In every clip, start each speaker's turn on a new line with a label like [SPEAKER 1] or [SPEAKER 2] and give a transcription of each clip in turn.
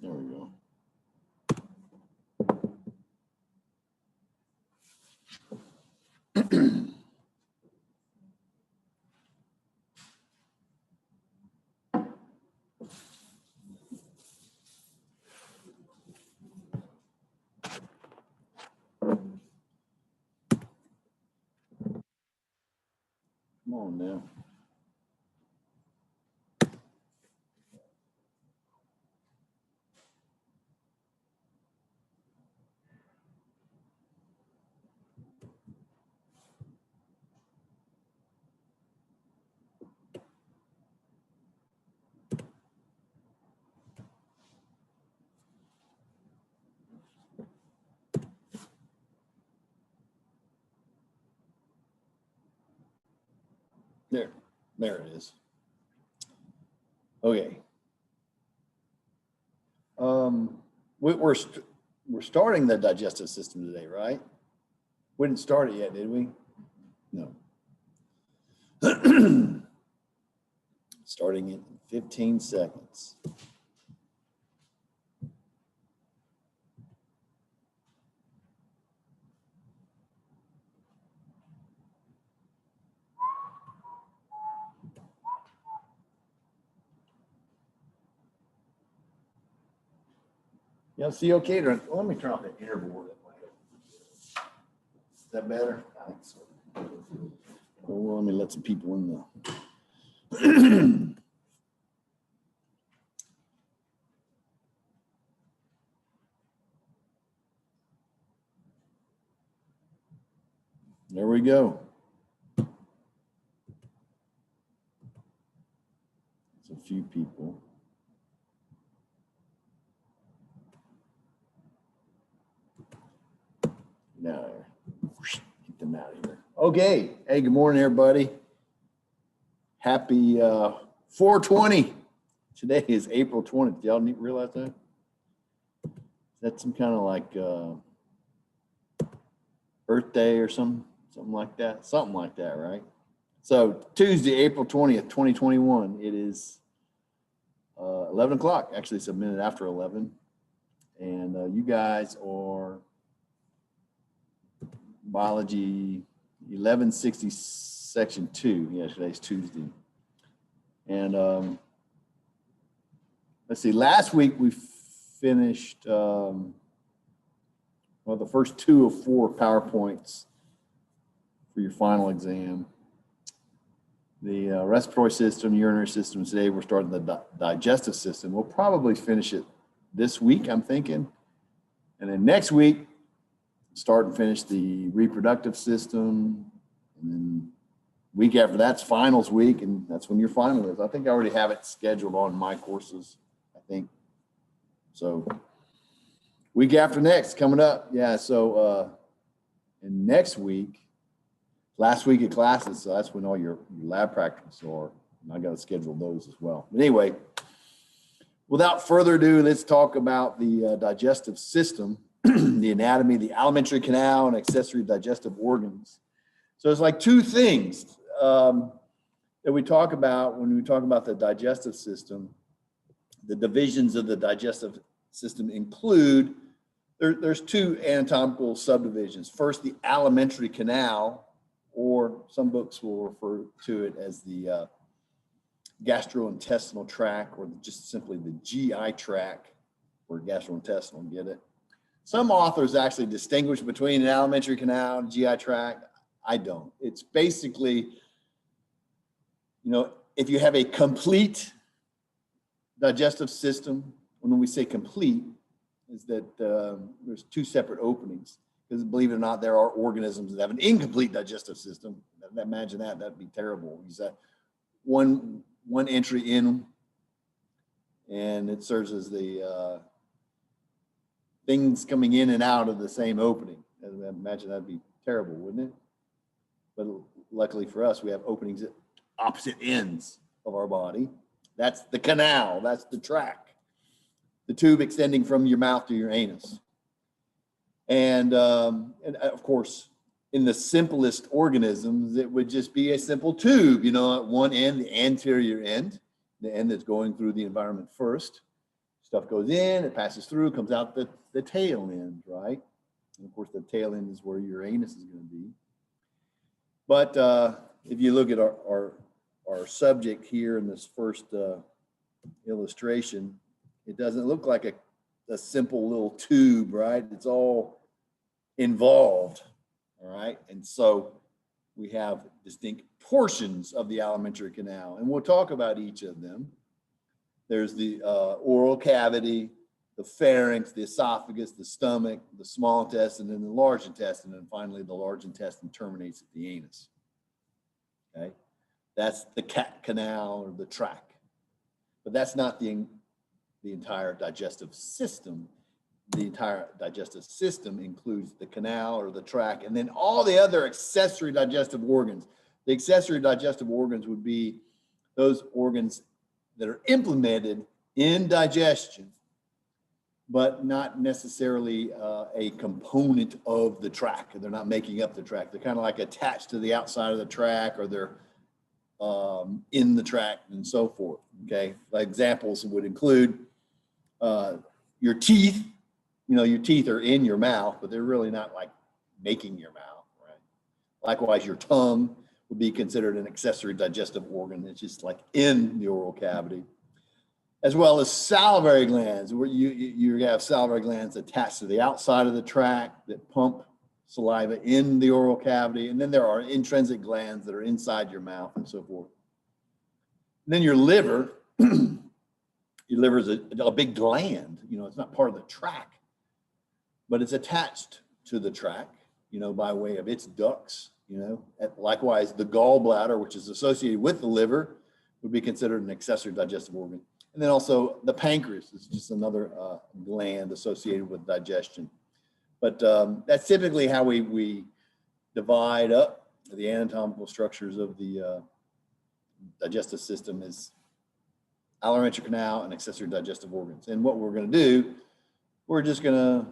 [SPEAKER 1] There we go. Come on now. There it is. Okay. We're starting the digestive system today, right? We didn't start it yet, did we? No. Starting in 15 seconds. Yeah, see, okay. Let me turn off the interboard. Is that better? I think so. Well, let me let some people in the. There we go. It's a few people. Now, get them out of here. Okay. Hey, good morning, everybody. Happy 420. Today is April 20th. Y'all realize that? That's some kind of like Earth Day or something like that. Something like that, right? So Tuesday, April 20th, 2021. It is 11 o'clock. Actually, it's a minute after 11. And you guys are biology 1160 section 2. Yeah, today's Tuesday. And let's see, last week we finished well, the first 2 of 4 PowerPoints for your final exam. The respiratory system, urinary system. Today we're starting the digestive system. We'll probably finish it this week, I'm thinking. And then next week, start and finish the reproductive system. And then week after that's finals week, and that's when your final is. I think I already have it scheduled on my courses, I think. So week after next coming up. Yeah, so and next week, last week of classes, so that's when all your lab practicals are. And I got to schedule those as well. But anyway, without further ado, let's talk about the digestive system, the anatomy, the alimentary canal, and accessory digestive organs. So it's like 2 things that we talk about when we talk about the digestive system. The divisions of the digestive system include, there's 2 anatomical subdivisions. First, the alimentary canal, or some books will refer to it as the gastrointestinal tract, or just simply the GI tract, or gastrointestinal, get it? Some authors actually distinguish between an alimentary canal and GI tract. I don't. It's basically, if you have a complete digestive system, when we say complete, is that there's 2 separate openings. Because believe it or not, there are organisms that have an incomplete digestive system. Imagine that, that'd be terrible. You said one entry in, and it serves as the things coming in and out of the same opening. Imagine that'd be terrible, wouldn't it? But luckily for us, we have openings at opposite ends of our body. That's the canal, that's the tract, the tube extending from your mouth to your anus. And of course, in the simplest organisms, it would just be a simple tube, at one end, the anterior end, the end that's going through the environment first, Stuff goes in, it passes through, comes out the tail end, right? And of course, the tail end is where your anus is going to be. But if you look at our subject here in this first illustration, it doesn't look like a simple little tube, right? It's all involved, all right? And so we have distinct portions of the alimentary canal, and we'll talk about each of them. There's the oral cavity, the pharynx, the esophagus, the stomach, the small intestine, and the large intestine, and finally the large intestine terminates at the anus. Okay, that's the canal or the tract, but that's not the entire digestive system. The entire digestive system includes the canal or the tract, and then all the other accessory digestive organs. The accessory digestive organs would be those organs that are implemented in digestion, but not necessarily a component of the tract. They're not making up the tract. They're kind of like attached to the outside of the tract, or they're in the tract and so forth, okay? Like examples would include your teeth. You know, your teeth are in your mouth, but they're really not like making your mouth, right? Likewise, your tongue would be considered an accessory digestive organ. It's just like in the oral cavity, as well as salivary glands, where you have salivary glands attached to the outside of the tract that pump saliva in the oral cavity. And then there are intrinsic glands that are inside your mouth and so forth. And then your liver, your liver is a big gland. You know, it's not part of the tract, but it's attached to the tract, you know, by way of its ducts, you know. Likewise, the gallbladder, which is associated with the liver, would be considered an accessory digestive organ. And then also the pancreas is just another gland associated with digestion. But that's typically how we divide up the anatomical structures of the digestive system, is alimentary canal and accessory digestive organs. And what we're going to do, we're just going to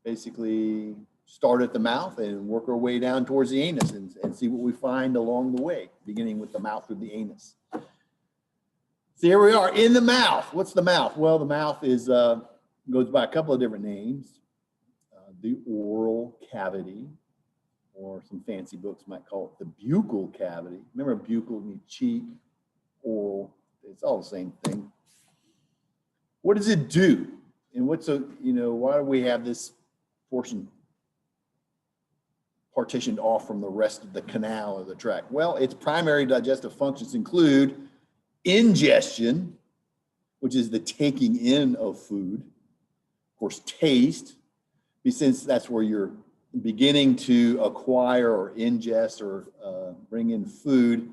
[SPEAKER 1] basically start at the mouth and work our way down towards the anus and see what we find along the way, beginning with the mouth or the anus. So here we are in the mouth. What's the mouth? Well, the mouth is goes by a couple of different names. The oral cavity, or some fancy books might call it the buccal cavity. Remember, buccal means cheek, oral, it's all the same thing. What does it do? And what's so, you know, why do we have this portion partitioned off from the rest of the canal or the tract? Well, its primary digestive functions include ingestion, which is the taking in of food, of course, taste, since that's where you're beginning to acquire or ingest or bring in food.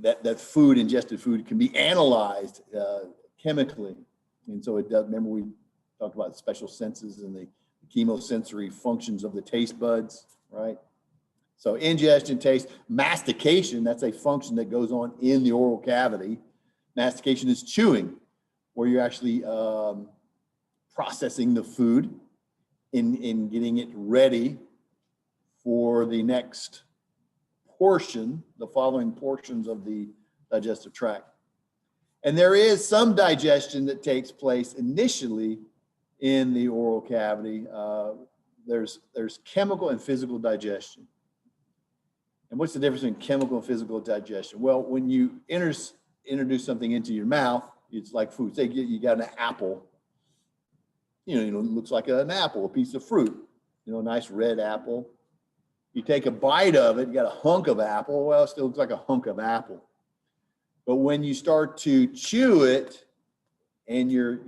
[SPEAKER 1] That food, ingested food, can be analyzed chemically. And so it does, remember we talked about special senses and the chemosensory functions of the taste buds, right? So ingestion, taste, mastication, that's a function that goes on in the oral cavity. Mastication is chewing, where you're actually processing the food in getting it ready for the next portion, the following portions of the digestive tract. And there is some digestion that takes place initially in the oral cavity. There's chemical and physical digestion. And what's the difference in chemical and physical digestion? Well, when you introduce something into your mouth, it's like food. Say you got an apple. You know, it looks like an apple, a piece of fruit. You know, a nice red apple. You take a bite of it, you got a hunk of apple. Well, it still looks like a hunk of apple. But when you start to chew it and your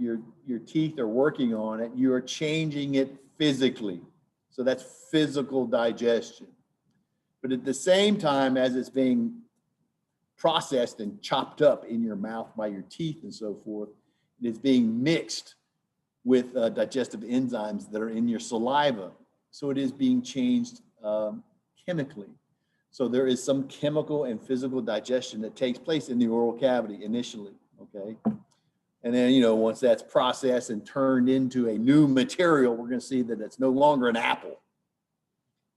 [SPEAKER 1] teeth are working on it, you are changing it physically. So that's physical digestion. But at the same time as it's being processed and chopped up in your mouth by your teeth and so forth, it is being mixed with digestive enzymes that are in your saliva. So it is being changed chemically. So there is some chemical and physical digestion that takes place in the oral cavity initially, okay? And then, you know, once that's processed and turned into a new material, we're going to see that it's no longer an apple.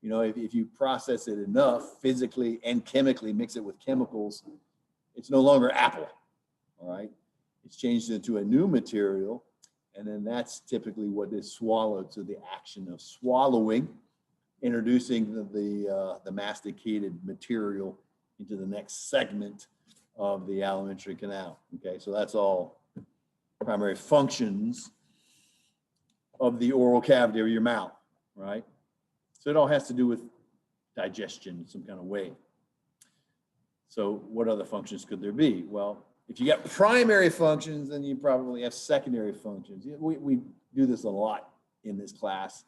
[SPEAKER 1] You know, if you process it enough physically and chemically, mix it with chemicals, it's no longer apple, all right? it's changed into a new material, and then that's typically what is swallowed. So the action of swallowing, introducing the masticated material into the next segment of the alimentary canal. Okay, so that's all primary functions of the oral cavity or your mouth, right? So it all has to do with digestion in some kind of way. So what other functions could there be? Well, if you got primary functions, then you probably have secondary functions. We do this a lot in this class,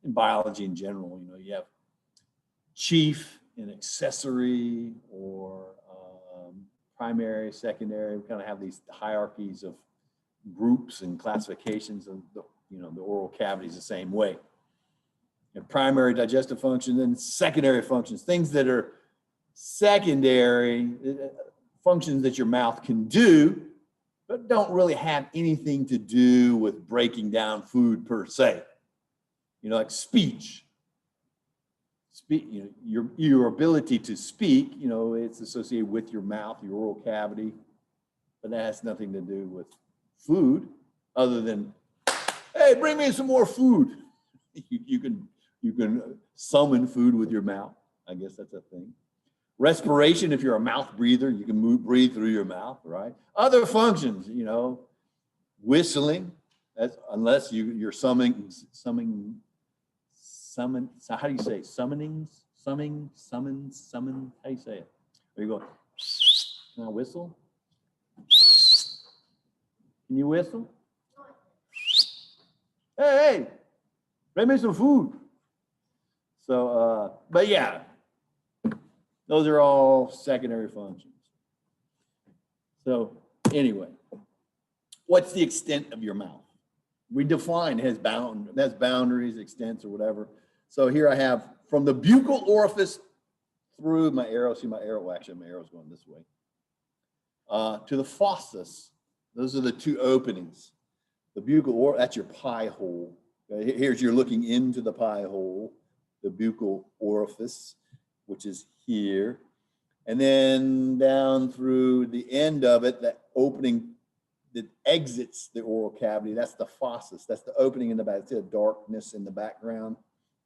[SPEAKER 1] in biology in general. You know, you have chief and accessory, or primary, secondary. We kind of have these hierarchies of groups and classifications of the, you know, the oral cavity is the same way. You have primary digestive function and secondary functions, things that are secondary functions that your mouth can do, but don't really have anything to do with breaking down food per se. You know, like speech. You know, your ability to speak, you know, it's associated with your mouth, your oral cavity, but that has nothing to do with food, other than, hey, bring me some more food. You can summon food with your mouth. I guess that's a thing. Respiration, if you're a mouth breather, you can breathe through your mouth, right? Other functions, you know, whistling, that's, unless you're summoning, so how do you say it? Summon, how do you say it? Are you going, can I whistle? Can you whistle? Hey, bring me some food. So, but yeah, those are all secondary functions. So anyway, what's the extent of your mouth? We define it has boundaries, extents, or whatever. So here I have from the buccal orifice through my arrow. See my arrow? Well, actually, my arrow's going this way. To the fauces. Those are the two openings. The buccal orifice, that's your pie hole. Okay? Here's you're looking into the pie hole, the buccal orifice, which is here. And then down through the end of it, that opening that exits the oral cavity, that's the fauces. That's the opening in the back. See the darkness in the background?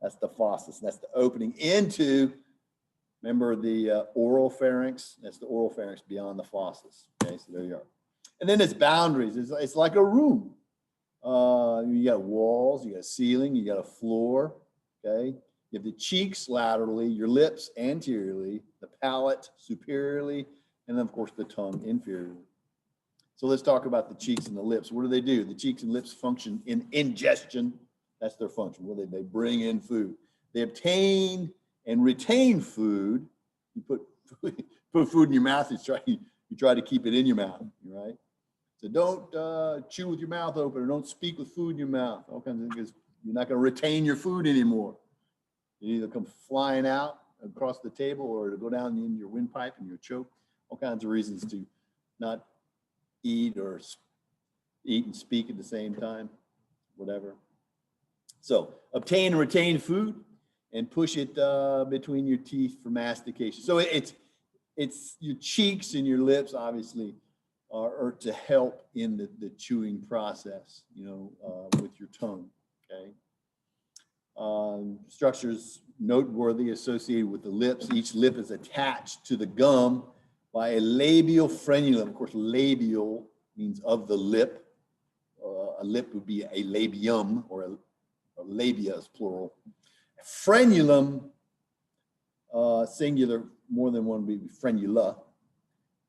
[SPEAKER 1] That's the fauces. That's the opening into, remember the oral pharynx? That's the oral pharynx beyond the fauces. Okay, so there you are. And then it's boundaries. It's like a room. You got walls, you got a ceiling, you got a floor, okay? You have the cheeks laterally, your lips anteriorly, the palate superiorly, and then of course the tongue inferiorly. So let's talk about the cheeks and the lips. What do? The cheeks and lips function in ingestion. That's their function. What do? They bring in food. They obtain and retain food. You put food in your mouth, you try to keep it in your mouth, right? So don't chew with your mouth open, or don't speak with food in your mouth. All kinds of things. You're not going to retain your food anymore. It either come flying out across the table, or to go down in your windpipe and your choke. All kinds of reasons to not eat or eat and speak at the same time, whatever. So obtain and retain food and push it between your teeth for mastication. So it's your cheeks and your lips, obviously, are to help in the chewing process, you know, with your tongue, okay? Structures noteworthy associated with the lips. Each lip is attached to the gum by a labial frenulum. Of course, labial means of the lip. A lip would be a labium, or a labia is plural. Frenulum, singular, more than one would be frenula.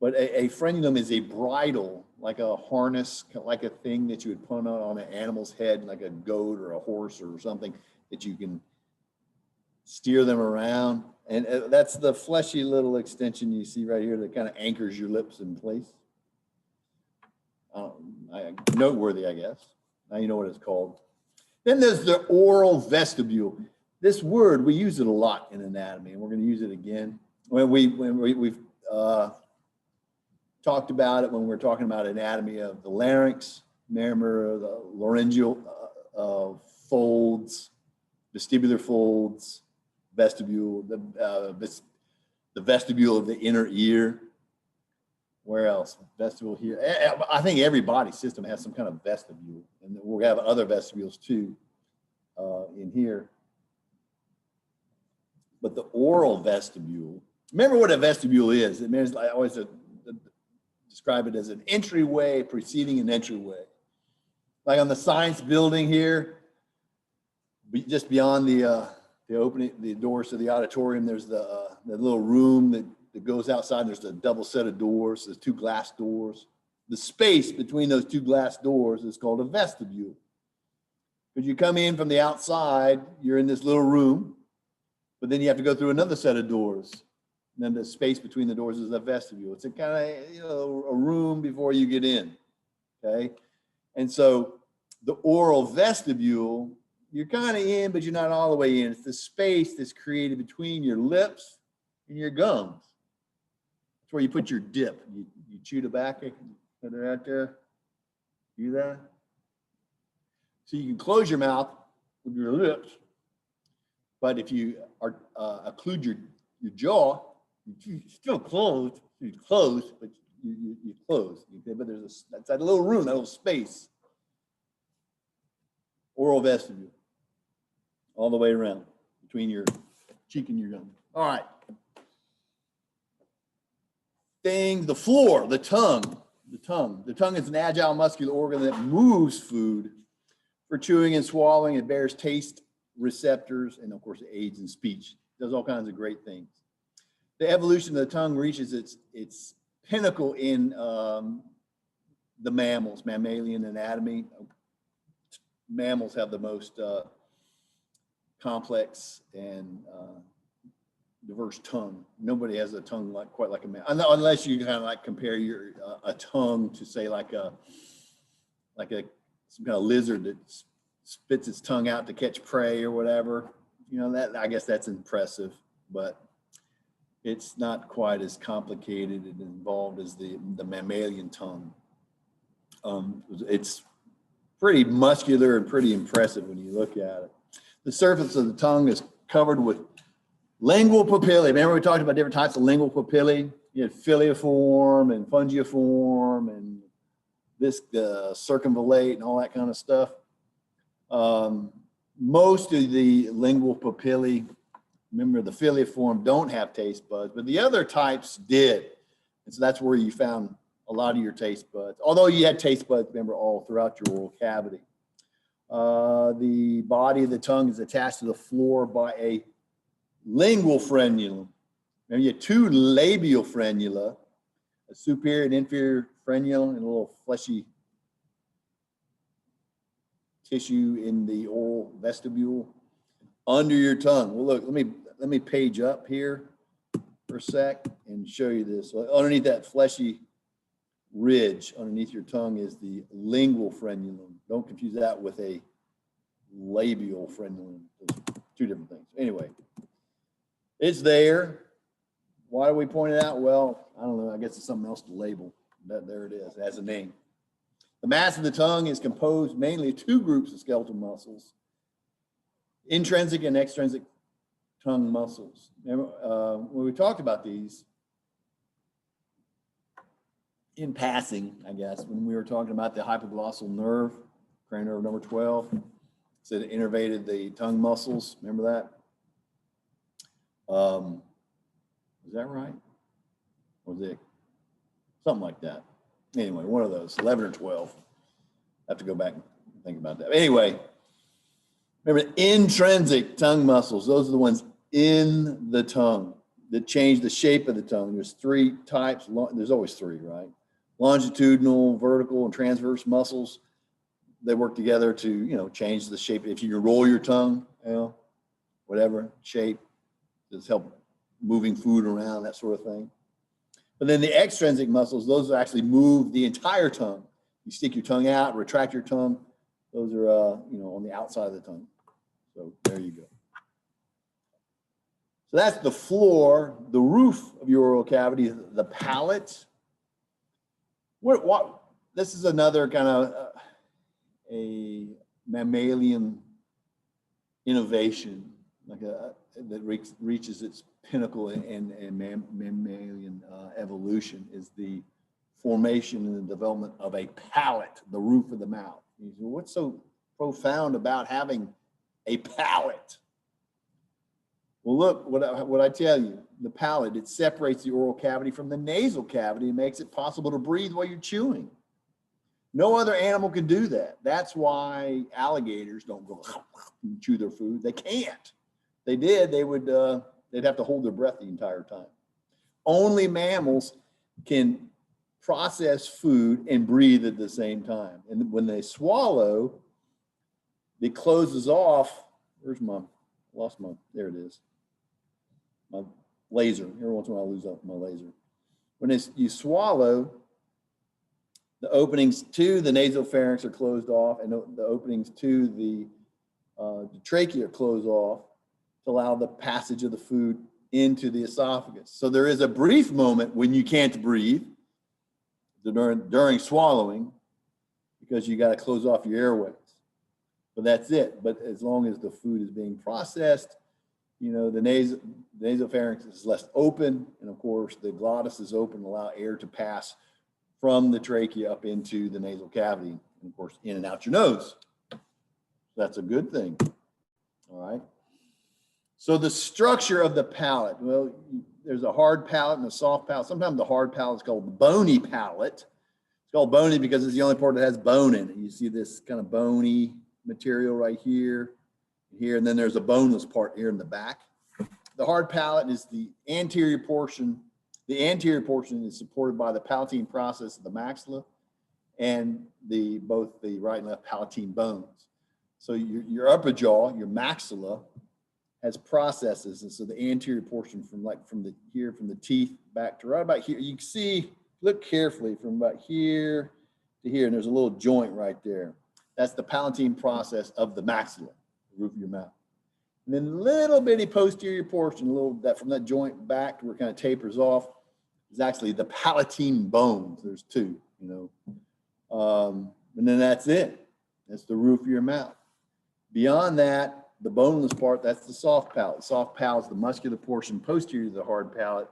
[SPEAKER 1] But a frenulum is a bridle, like a harness, like a thing that you would put on an animal's head, like a goat or a horse or something, that you can steer them around. And that's the fleshy little extension you see right here that kind of anchors your lips in place. Noteworthy, I guess. Now you know what it's called. Then there's the oral vestibule. This word, we use it a lot in anatomy, and we're going to use it again. When we've talked about it, when we're talking about anatomy of the larynx, remember the laryngeal folds, vestibular folds, vestibule, the vestibule of the inner ear. Where else? Vestibule here. I think every body system has some kind of vestibule, and we'll have other vestibules too in here. But the oral vestibule, remember what a vestibule is. It means, I always describe it as an entryway preceding an entryway. Like on the science building here, just beyond the opening, the doors to the auditorium, there's the little room that goes outside. There's a double set of doors. There's 2 glass doors. The space between those 2 glass doors is called a vestibule. Because you come in from the outside, you're in this little room, but then you have to go through another set of doors. And then the space between the doors is a vestibule. It's a kind of, a room before you get in, okay? And so the oral vestibule, you're kind of in, but you're not all the way in. It's the space that's created between your lips and your gums. It's where you put your dip. You chew tobacco, put it out there. Do that. So you can close your mouth with your lips, but if you occlude your jaw, you still closed. You close, but you close. Okay? But there's that's that little room, that little space. Oral vestibule, all the way around between your cheek and your gum. All right. Things, the floor, the tongue. The tongue is an agile muscular organ that moves food for chewing and swallowing. It bears taste receptors, and of course it aids in speech. It does all kinds of great things. The evolution of the tongue reaches its pinnacle in the mammals, mammalian anatomy. Mammals have the most complex and diverse tongue. Nobody has a tongue quite like a mammal, unless you kind of like compare your a tongue to say like some kind of lizard that spits its tongue out to catch prey or whatever. You know, that I guess that's impressive, but it's not quite as complicated and involved as the mammalian tongue. It's pretty muscular and pretty impressive when you look at it. The surface of the tongue is covered with lingual papillae. Remember we talked about different types of lingual papillae? You had filiform and fungiform and this circumvallate and all that kind of stuff. Most of the lingual papillae, remember the filiform, don't have taste buds, but the other types did. And so that's where you found a lot of your taste buds. Although you had taste buds, remember, all throughout your oral cavity. The body of the tongue is attached to the floor by a lingual frenulum. Remember, you had 2 labial frenula, a superior and inferior frenulum, and a little fleshy tissue in the oral vestibule under your tongue. Well, look, let me page up here for a sec and show you this. So underneath that fleshy ridge underneath your tongue is the lingual frenulum. Don't confuse that with a labial frenulum. There's 2 different things. Anyway, it's there. Why do we point it out? Well, I don't know. I guess it's something else to label. There it is. It has a name. The mass of the tongue is composed mainly of 2 groups of skeletal muscles, intrinsic and extrinsic tongue muscles. Remember, when we talked about these in passing, I guess, when we were talking about the hypoglossal nerve, cranial nerve number 12, said it innervated the tongue muscles. Remember that? Was that right? Or was it something like that? Anyway, one of those, 11 or 12. I have to go back and think about that. Anyway, remember, intrinsic tongue muscles, those are the ones in the tongue that change the shape of the tongue. There's 3 types. There's always 3, right? Longitudinal, vertical, and transverse muscles. They work together to, change the shape. If you can roll your tongue, whatever shape, just help moving food around, that sort of thing. But then the extrinsic muscles, those actually move the entire tongue. You stick your tongue out, retract your tongue. Those are, on the outside of the tongue. So there you go. So that's the floor, the roof of your oral cavity, the palate. This is another kind of a mammalian innovation, that reaches its pinnacle in mammalian evolution, is the formation and the development of a palate, the roof of the mouth. You say, what's so profound about having a palate? Well, look, what I tell you, the palate, it separates the oral cavity from the nasal cavity and makes it possible to breathe while you're chewing. No other animal can do that. That's why alligators don't go and chew their food. They can't. They did, they'd have to hold their breath the entire time. Only mammals can process food and breathe at the same time. And when they swallow, it closes off. Where's there it is. My laser. Every once in a while I lose my laser. When you swallow, the openings to the nasopharynx are closed off, and the openings to the trachea are closed off to allow the passage of the food into the esophagus. So there is a brief moment when you can't breathe during swallowing, because you got to close off your airways. But that's it. But as long as the food is being processed, you know, the nasopharynx is left open, and of course the glottis is open to allow air to pass from the trachea up into the nasal cavity, and of course in and out your nose. That's a good thing. All right. So the structure of the palate, well, there's a hard palate and a soft palate. Sometimes the hard palate is called the bony palate. It's called bony because it's the only part that has bone in it. You see this kind of bony material right here, and then there's a boneless part here in the back. The hard palate is the anterior portion. The anterior portion is supported by the palatine process of the maxilla and both the right and left palatine bones. So your upper jaw, your maxilla, has processes, and so the anterior portion from the teeth back to right about here, you can see, look carefully, from about here to here, and there's a little joint right there. That's the palatine process of the maxilla, the roof of your mouth. And then a little bitty posterior portion, from that joint back to where it kind of tapers off, is actually the palatine bones. There's two, you know. And then that's it. That's the roof of your mouth. Beyond that, the boneless part, that's the soft palate. Soft palate is the muscular portion posterior to the hard palate.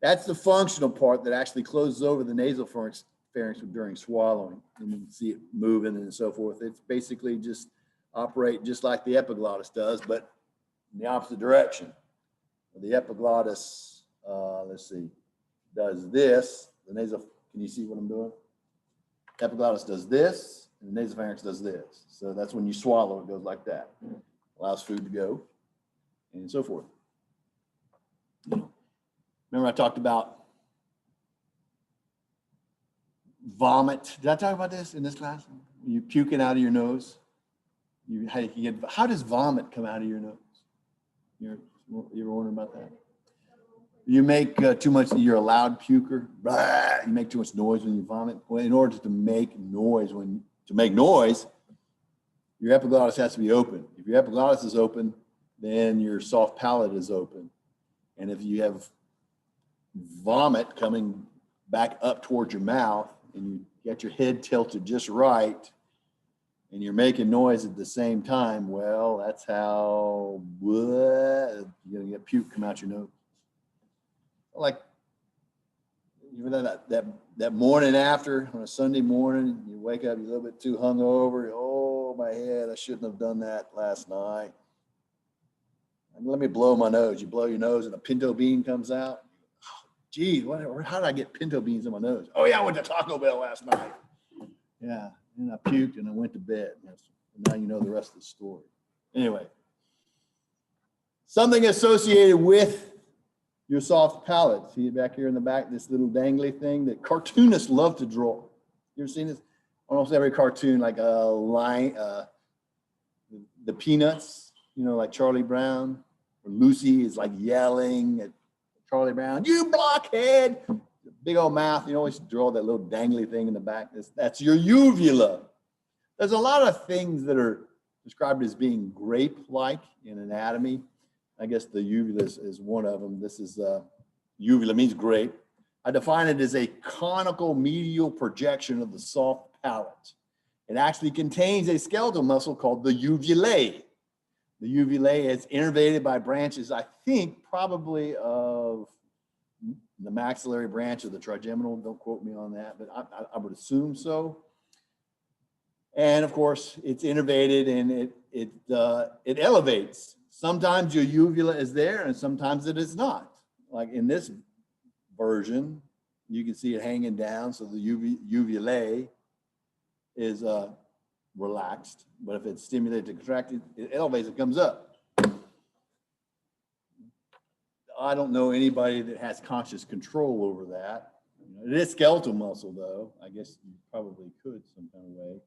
[SPEAKER 1] That's the functional part that actually closes over the nasal pharynx during swallowing. And you can see it moving and so forth. It's basically just operate just like the epiglottis does, but in the opposite direction. The epiglottis, let's see, does this. The nasal, can you see what I'm doing? Epiglottis does this, and the nasopharynx does this. So that's when you swallow, it goes like that. Allows food to go, and so forth. Remember I talked about vomit. Did I talk about this in this class? You puking out of your nose. How does vomit come out of your nose? You ever wondering about that? You make too much, you're a loud puker. Blah, you make too much noise when you vomit. Well, in order to make noise, your epiglottis has to be open. If your epiglottis is open, then your soft palate is open. And if you have vomit coming back up towards your mouth and you get your head tilted just right, and you're making noise at the same time, well, that's how you're gonna get puke come out your nose. Like that morning after, on a Sunday morning, you wake up, you're a little bit too hungover. Oh, my head, I shouldn't have done that last night. Let me blow my nose. You blow your nose and a pinto bean comes out. Oh, geez, how did I get pinto beans in my nose? Oh yeah, I went to Taco Bell last night. Yeah, and I puked and I went to bed. And now you know the rest of the story. Anyway, something associated with your soft palate. See it back here in the back, this little dangly thing that cartoonists love to draw. You ever seen this? Almost every cartoon, like the Peanuts, you know, like Charlie Brown, or Lucy is like yelling at Charlie Brown, "You blockhead!" Big old mouth. You always draw that little dangly thing in the back. That's your uvula. There's a lot of things that are described as being grape-like in anatomy. I guess the uvula is one of them. This is uvula means grape. I define it as a conical medial projection of the soft palate. It actually contains a skeletal muscle called the uvulae. The uvulae is innervated by branches, I think, probably of the maxillary branch of the trigeminal. Don't quote me on that, but I would assume so. And of course, it's innervated and it elevates. Sometimes your uvula is there and sometimes it is not. Like in this version, you can see it hanging down, so the uvulae is relaxed. But if it's stimulated to contract, it elevates, it comes up. I don't know anybody that has conscious control over that. It is skeletal muscle, though. I guess you probably could some kind of way.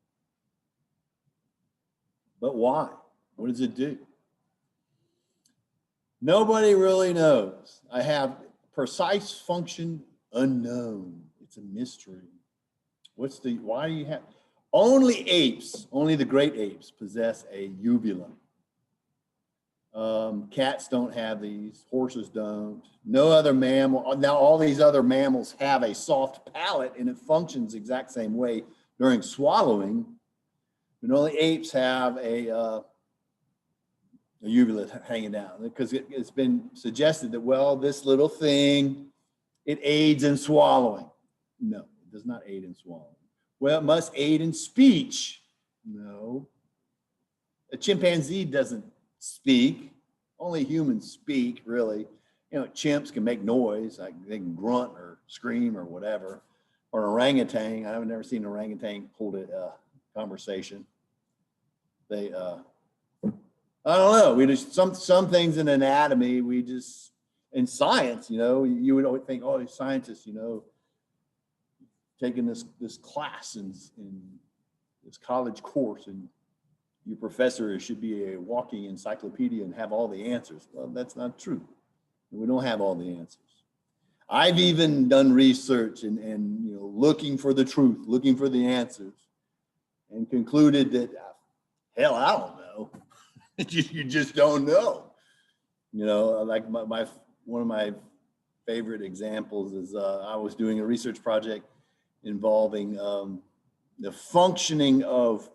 [SPEAKER 1] But why? What does it do? Nobody really knows. I have precise function unknown. It's a mystery. Why do you have, only apes, only the great apes possess a uvula. Cats don't have these, horses don't. No other mammal, now all these other mammals have a soft palate and it functions the exact same way during swallowing. But only apes have a uvula hanging down, because it's been suggested that, well, this little thing, it aids in swallowing. No, it does not aid in swallowing. Well, it must aid in speech. No. A chimpanzee doesn't speak. Only humans speak, really. You know, chimps can make noise, like they can grunt or scream or whatever. Or an orangutan, I've never seen an orangutan hold a conversation. They, I don't know. We just some things in anatomy. We just in science, you know, you would always think, oh, these scientists, you know, taking this class in this college course, and your professor should be a walking encyclopedia and have all the answers. Well, that's not true. We don't have all the answers. I've even done research and you know, looking for the truth, looking for the answers, and concluded that, hell, I don't know. You just don't know. You know, like one of my favorite examples is I was doing a research project involving the functioning of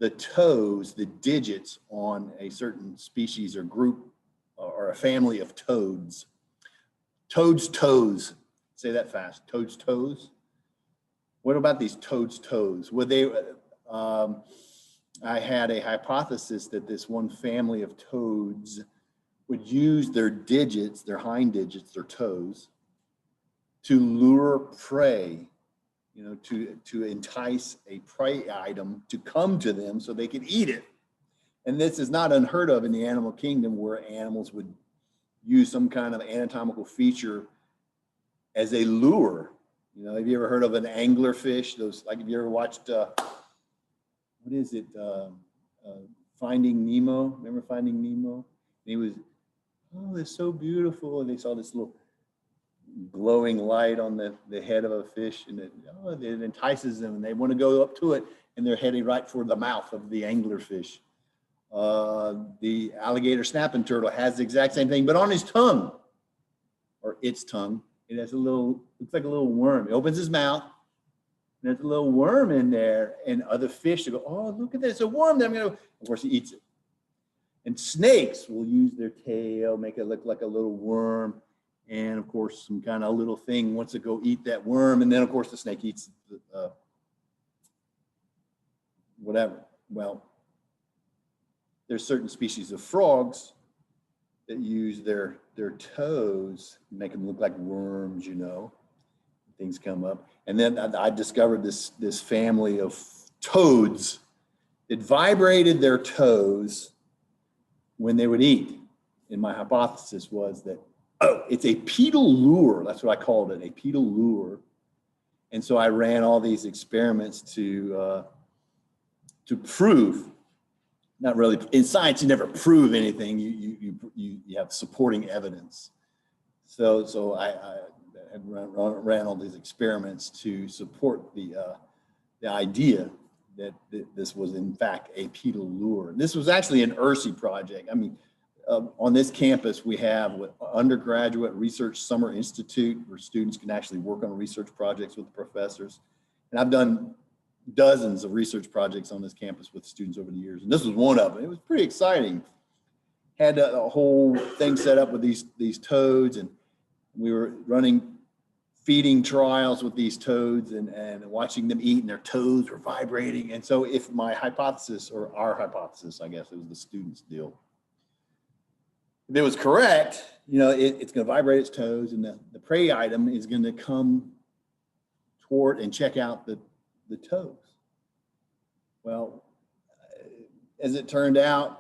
[SPEAKER 1] the toes, the digits on a certain species or group or a family of toads. Toad's toes. Say that fast. Toad's toes. What about these toad's toes? Would they? I had a hypothesis that this one family of toads would use their digits, their hind digits, their toes, to lure prey, you know, to entice a prey item to come to them so they could eat it. And this is not unheard of in the animal kingdom, where animals would use some kind of anatomical feature as a lure. You know, have you ever heard of an anglerfish? Those, like, have you ever watched, what is it? Finding Nemo. Remember Finding Nemo? And he was, oh, it's so beautiful. And they saw this little glowing light on the head of a fish, and it entices them, and they want to go up to it, and they're heading right for the mouth of the anglerfish. The alligator snapping turtle has the exact same thing, but on his tongue, or its tongue, it has a little, looks like a little worm. It opens his mouth, and there's a little worm in there, and other fish go, oh, look at this, it's a worm that I'm gonna, of course he eats it. And snakes will use their tail, make it look like a little worm, and of course some kind of little thing wants to go eat that worm, and then of course the snake eats whatever. Well, there's certain species of frogs that use their toes, make them look like worms, you know. Things come up. And then I discovered this family of toads that vibrated their toes when they would eat. And my hypothesis was that, oh, it's a pedal lure. That's what I called it, a pedal lure. And so I ran all these experiments to prove. Not really, in science, you never prove anything. You have supporting evidence. So I had ran all these experiments to support the idea that this was in fact a pedal lure. This was actually an ERSI project. I mean, on this campus, we have an undergraduate research summer institute where students can actually work on research projects with the professors. And I've done dozens of research projects on this campus with students over the years, and this was one of them. It was pretty exciting. Had a whole thing set up with these toads, and we were running feeding trials with these toads and watching them eat, and their toes were vibrating. And so if my hypothesis, or our hypothesis, I guess it was the student's deal, if it was correct, it's going to vibrate its toes, and the prey item is going to come toward and check out the toes. Well, as it turned out,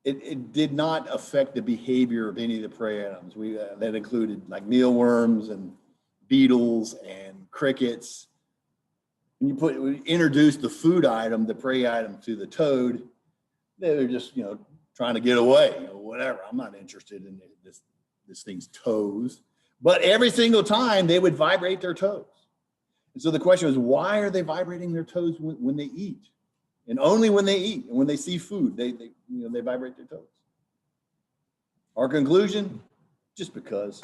[SPEAKER 1] it did not affect the behavior of any of the prey items. That included like mealworms and beetles and crickets. When you introduce the food item, the prey item, to the toad, they're just trying to get away, whatever. I'm not interested in this thing's toes. But every single time they would vibrate their toes. And so the question was, why are they vibrating their toes when they eat? And only when they eat and when they see food, they vibrate their toes. Our conclusion, just because,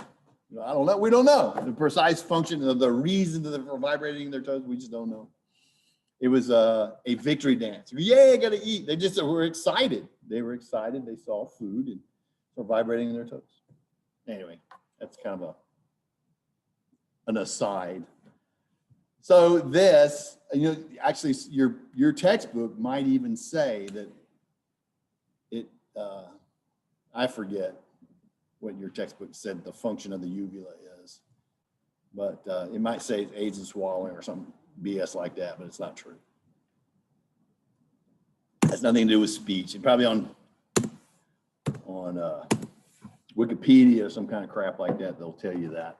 [SPEAKER 1] I don't know. We don't know the precise function of the reason for vibrating their toes. We just don't know. It was a victory dance. Yay, I got to eat. They just were excited. They were excited. They saw food and were vibrating their toes. Anyway, that's kind of an aside. So this, actually your textbook might even say that I forget what your textbook said the function of the uvula is, but it might say it aids in swallowing or some BS like that, but it's not true. It has nothing to do with speech. And probably on Wikipedia or some kind of crap like that, they'll tell you that.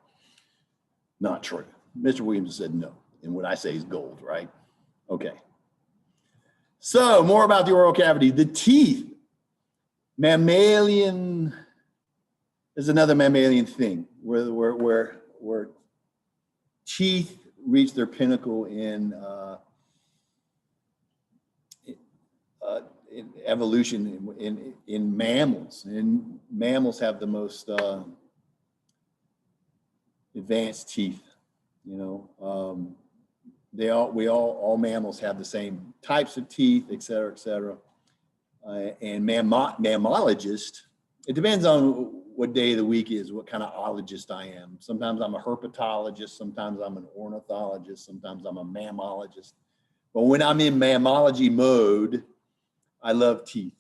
[SPEAKER 1] Not true. Mr. Williams said no. And what I say is gold, right? Okay. So more about the oral cavity. The teeth, mammalian, is another mammalian thing where teeth reach their pinnacle in evolution in mammals. And mammals have the most advanced teeth. All mammals have the same types of teeth, et cetera, et cetera. And mammologist, it depends on what day of the week is, what kind of ologist I am. Sometimes I'm a herpetologist, sometimes I'm an ornithologist, sometimes I'm a mammologist. But when I'm in mammology mode, I love teeth.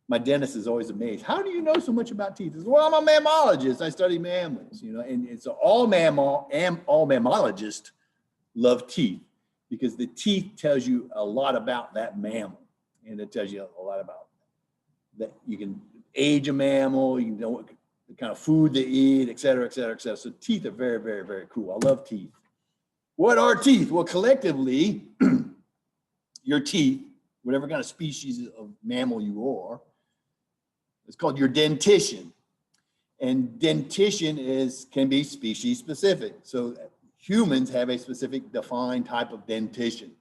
[SPEAKER 1] My dentist is always amazed. How do you know so much about teeth? He says, well, I'm a mammologist. I study mammals, and so all mammalogists love teeth because the teeth tells you a lot about that mammal, and it tells you a lot about that. You can age a mammal, you know what the kind of food they eat, et cetera, et cetera, et cetera. So teeth are very, very, very cool. I love teeth. What are teeth? Well, collectively, your teeth, whatever kind of species of mammal you are, it's called your dentition. And dentition can be species specific. So humans have a specific defined type of dentition.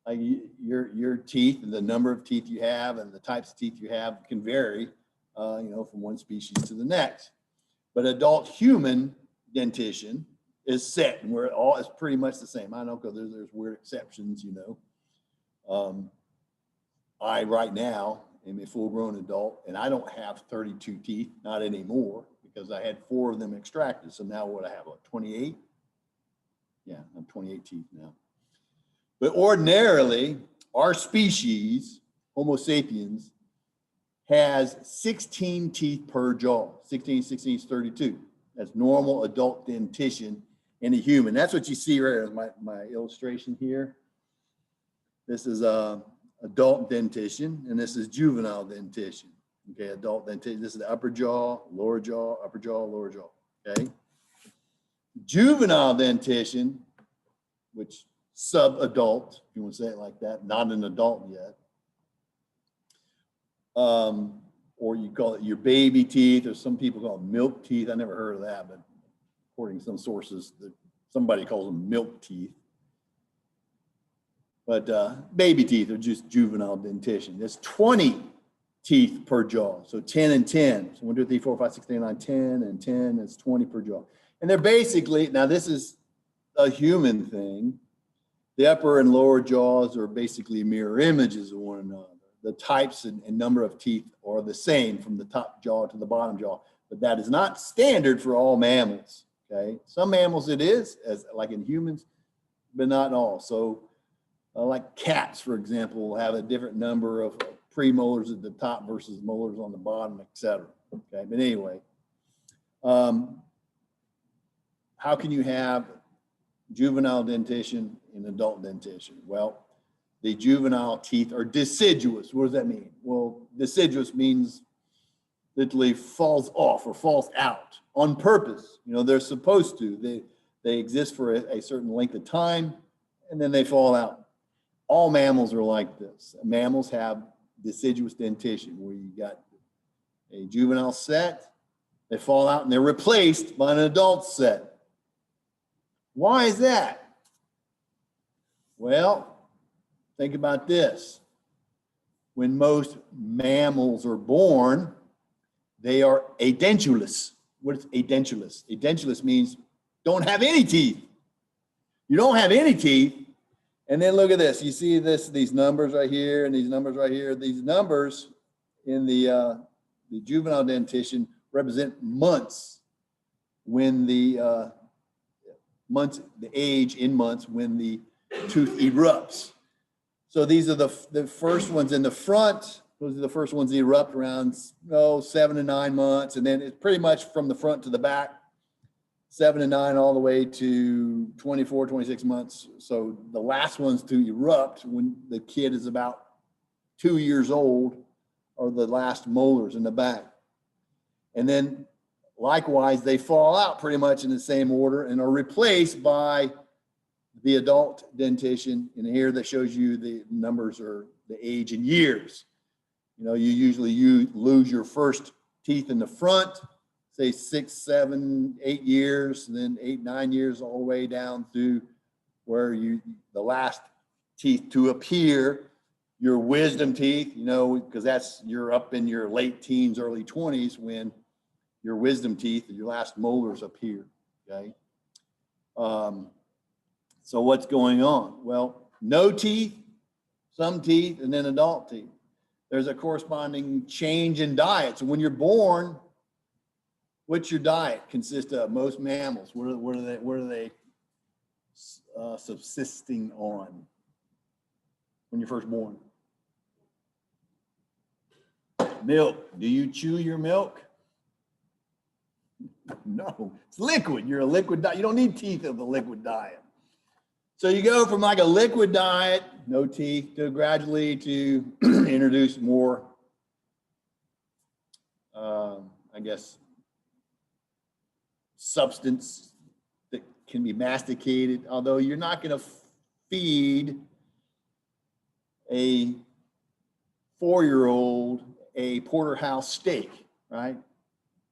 [SPEAKER 1] Like your teeth and the number of teeth you have and the types of teeth you have can vary, from one species to the next. But adult human dentition is set, and where it all is pretty much the same. I know because there's weird exceptions, I right now am a full-grown adult, and I don't have 32 teeth, not anymore, because I had 4 of them extracted. So now what I have, 28? Yeah, I'm 28 teeth now. But ordinarily, our species, Homo sapiens, has 16 teeth per jaw. 16 is 32. That's normal adult dentition in a human. That's what you see right here, my illustration here. This is adult dentition, and this is juvenile dentition. Okay, adult dentition. This is the upper jaw, lower jaw, upper jaw, lower jaw. Okay. Juvenile dentition, which sub-adult, if you want to say it like that, not an adult yet. Or you call it your baby teeth, or some people call them milk teeth. I never heard of that, but according to some sources, somebody calls them milk teeth. But baby teeth are just juvenile dentition. There's 20 teeth per jaw. So 10 and 10. So 1, 2, 3, 4, 5, 6, 7, 8, 9, 10 and 10. It's 20 per jaw. And they're basically, now this is a human thing. The upper and lower jaws are basically mirror images of one another. The types and number of teeth are the same from the top jaw to the bottom jaw, but that is not standard for all mammals. okay? Some mammals it is, as like in humans, but not in all. So like cats, for example, will have a different number of premolars at the top versus molars on the bottom, et cetera, okay? But anyway, how can you have juvenile dentition and adult dentition? Well, the juvenile teeth are deciduous. What does that mean? Well, deciduous means literally falls off or falls out on purpose. You know, they're supposed to. They exist for a certain length of time, and then they fall out. All mammals are like this. Mammals have deciduous dentition, where you got a juvenile set, they fall out, and they're replaced by an adult set. Why is that? Well, think about this. When most mammals are born, they are edentulous. What is edentulous? Edentulous means don't have any teeth. You don't have any teeth. And then look at this. You see these numbers right here and these numbers right here. These numbers in the juvenile dentition represent months when the age in months when the tooth erupts. So these are the first ones in the front. Those are the first ones that erupt around 7 to 9 months. And then it's pretty much from the front to the back, 7 to 9 all the way to 24, 26 months. So the last ones to erupt when the kid is about 2 years old are the last molars in the back. And then likewise, they fall out pretty much in the same order and are replaced by the adult dentition. And here that shows you the numbers are the age in years. You know, you lose your first teeth in the front, say 6, 7, 8 years, and then 8, 9 years all the way down through where the last teeth to appear, your wisdom teeth, you know, because you're up in your late teens, early 20s when your wisdom teeth, your last molars appear, okay? So what's going on? Well, no teeth, some teeth, and then adult teeth. There's a corresponding change in diet. So when you're born, what's your diet consist of? Most mammals, what are they subsisting on when you're first born? Milk. Do you chew your milk? No, it's liquid. You're a liquid diet. You don't need teeth of the liquid diet. So you go from like a liquid diet, no teeth, to gradually to introduce more, I guess, substance that can be masticated, although you're not going to feed a 4-year-old a porterhouse steak, right?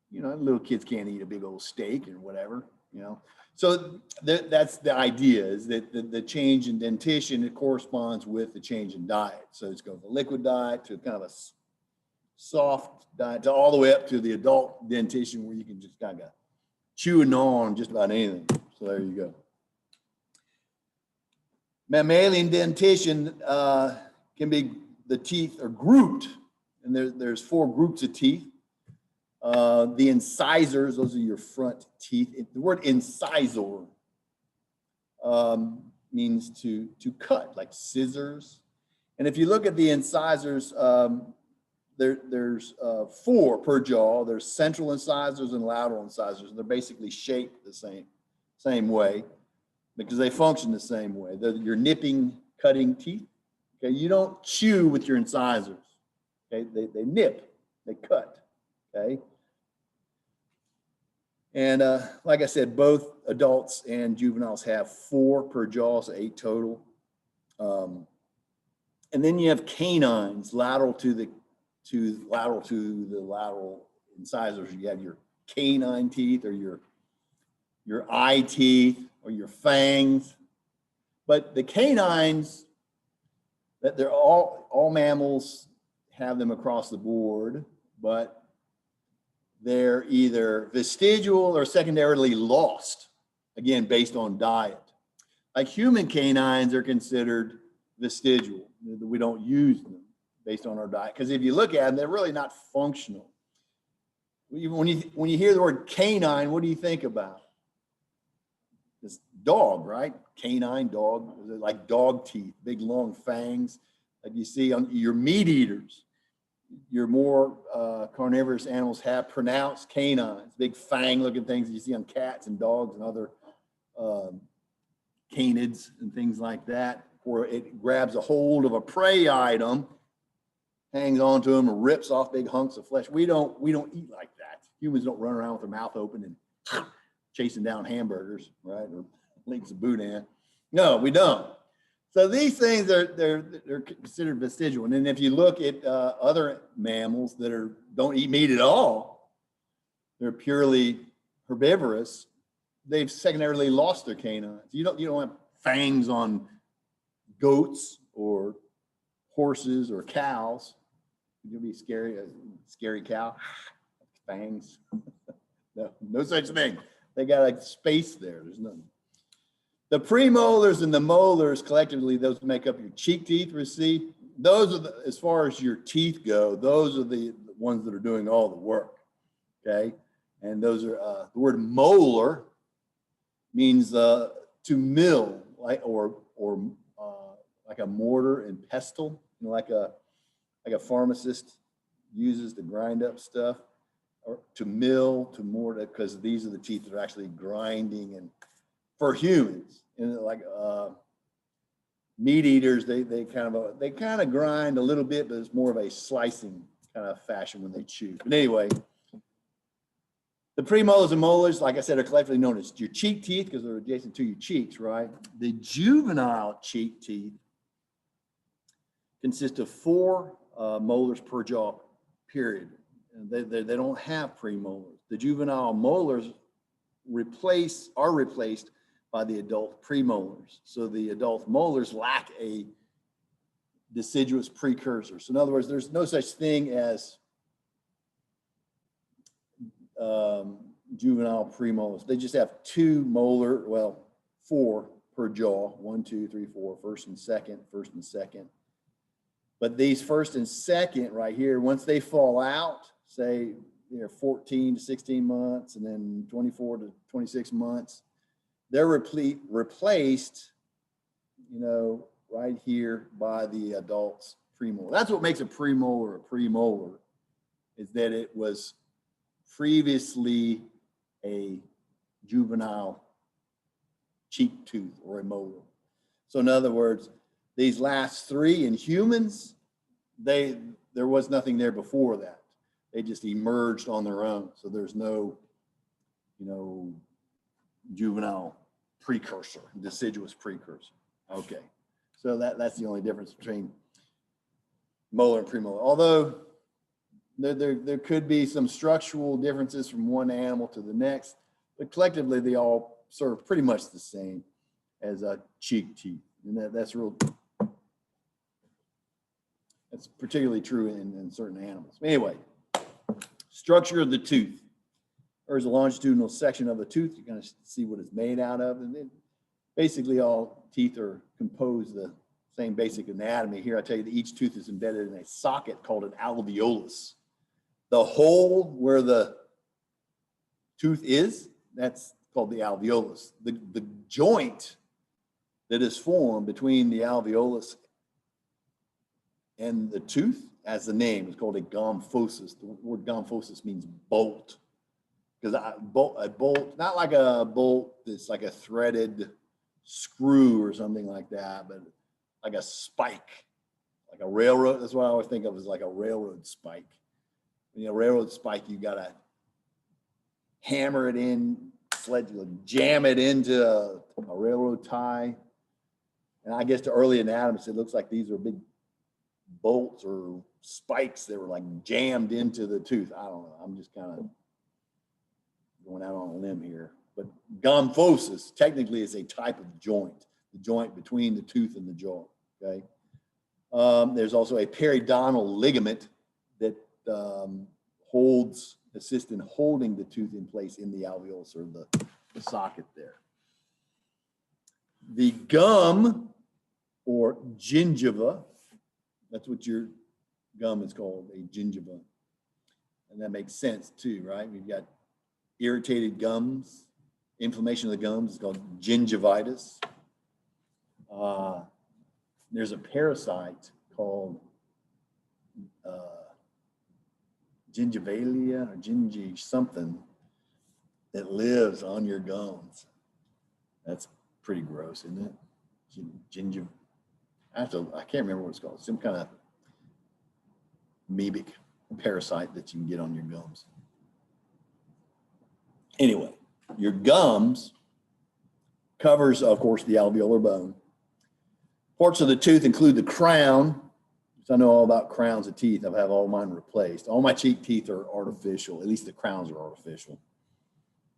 [SPEAKER 1] You know, little kids can't eat a big old steak or whatever, you know. So that's the idea, is that the change in dentition, it corresponds with the change in diet. So it's going from a liquid diet to kind of a soft diet to all the way up to the adult dentition where you can just kind of chew and gnaw on just about anything. So there you go. Mammalian dentition can be, the teeth are grouped, and there's 4 groups of teeth. The incisors, those are your front teeth. The word incisor means to cut, like scissors. And if you look at the incisors, there's 4 per jaw. There's central incisors and lateral incisors. They're basically shaped the same way because they function the same way. They're your nipping, cutting teeth. Okay, you don't chew with your incisors. Okay, they nip, they cut. Okay. And like I said, both adults and juveniles have 4 per jaw, so 8 total. And then you have canines lateral to the lateral incisors. You have your canine teeth or your eye teeth or your fangs. But the canines, that they're all mammals have them across the board, but they're either vestigial or secondarily lost, again, based on diet. Like human canines are considered vestigial. We don't use them based on our diet, because if you look at them, they're really not functional. When you hear the word canine, what do you think about? this dog, right? Canine dog, like dog teeth, big long fangs that you see on your meat eaters. Your more carnivorous animals have pronounced canines, big fang looking things that you see on cats and dogs and other canids and things like that, where it grabs a hold of a prey item, hangs onto them, and rips off big hunks of flesh. We don't eat like that. Humans don't run around with their mouth open and chasing down hamburgers, right, or links of boudin. No, we don't. So these things they're considered vestigial. And then if you look at other mammals that don't eat meat at all, they're purely herbivorous. They've secondarily lost their canines. You don't have fangs on goats or horses or cows. You'll be scary, a scary cow. Fangs. No such thing. They got like space there. There's nothing. The premolars and the molars collectively, those make up your cheek teeth. You see, those are as far as your teeth go. Those are the ones that are doing all the work. Okay, and those are the word molar means to mill, like or like a mortar and pestle, like a pharmacist uses to grind up stuff, or to mill, to mortar, because these are the teeth that are actually grinding. And for humans, and like meat eaters, they kind of grind a little bit, but it's more of a slicing kind of fashion when they chew. But anyway, the premolars and molars, like I said, are collectively known as your cheek teeth because they're adjacent to your cheeks, right? The juvenile cheek teeth consist of 4 molars per jaw, period. And they don't have premolars. The juvenile molars are replaced by the adult premolars. So the adult molars lack a deciduous precursor. So in other words, there's no such thing as juvenile premolars. They just have 2 molar, well, 4 per jaw, 1, 2, 3, 4, first and second. But these first and second right here, once they fall out, say 14 to 16 months and then 24 to 26 months, they're replaced, right here by the adult's premolar. That's what makes a premolar, is that it was previously a juvenile cheek tooth or a molar. So in other words, these last 3 in humans, there was nothing there before that. They just emerged on their own. So there's no, juvenile precursor, deciduous precursor. Okay, so that's the only difference between molar and premolar. Although there could be some structural differences from one animal to the next, but collectively they all serve pretty much the same as cheek teeth, and that's particularly true in certain animals. Anyway, structure of the tooth. There's a longitudinal section of the tooth. You kind of see what it's made out of. And then basically all teeth are composed of the same basic anatomy. Here I tell you that each tooth is embedded in a socket called an alveolus. The hole where the tooth is, that's called the alveolus. The joint that is formed between the alveolus and the tooth, as the name, is called a gomphosis. The word gomphosis means bolt. Because a bolt, not like a bolt that's like a threaded screw or something like that, but like a spike, like a railroad. That's what I always think of as like a railroad spike. Railroad spike, you got to hammer it in, jam it into a railroad tie. And I guess to early anatomists, it looks like these are big bolts or spikes that were like jammed into the tooth. I don't know. I'm just kind of going out on a limb here, but gomphosis technically is a type of joint, the joint between the tooth and the jaw. Okay. There's also a periodontal ligament that assists in holding the tooth in place in the alveolus or the socket there. The gum or gingiva, that's what your gum is called, a gingiva. And that makes sense too, right? We've got irritated gums inflammation of the gums is called gingivitis. There's a parasite called gingivalia or gingi something that lives on your gums. That's pretty gross, isn't it? I can't remember what it's called. Some kind of amoebic parasite that you can get on your gums. Anyway, your gums covers, of course, the alveolar bone. Parts of the tooth include the crown. So I know all about crowns of teeth. I've had all mine replaced. All my cheek teeth are artificial. At least the crowns are artificial.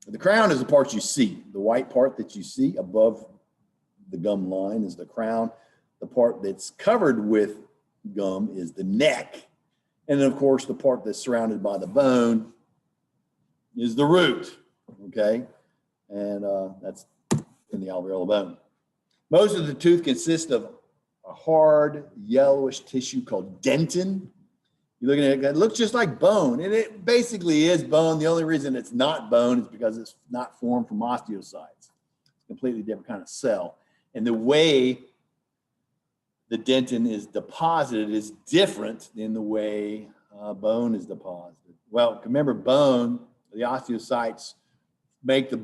[SPEAKER 1] The crown is the part you see. The white part that you see above the gum line is the crown. The part that's covered with gum is the neck. And then, of course, the part that's surrounded by the bone is the root, okay? And that's in the alveolar bone. Most of the tooth consists of a hard yellowish tissue called dentin. You're looking at it, it looks just like bone, and it basically is bone. The only reason it's not bone is because it's not formed from osteocytes. It's a completely different kind of cell. And the way the dentin is deposited is different than the way bone is deposited. Well, remember bone, the osteocytes make the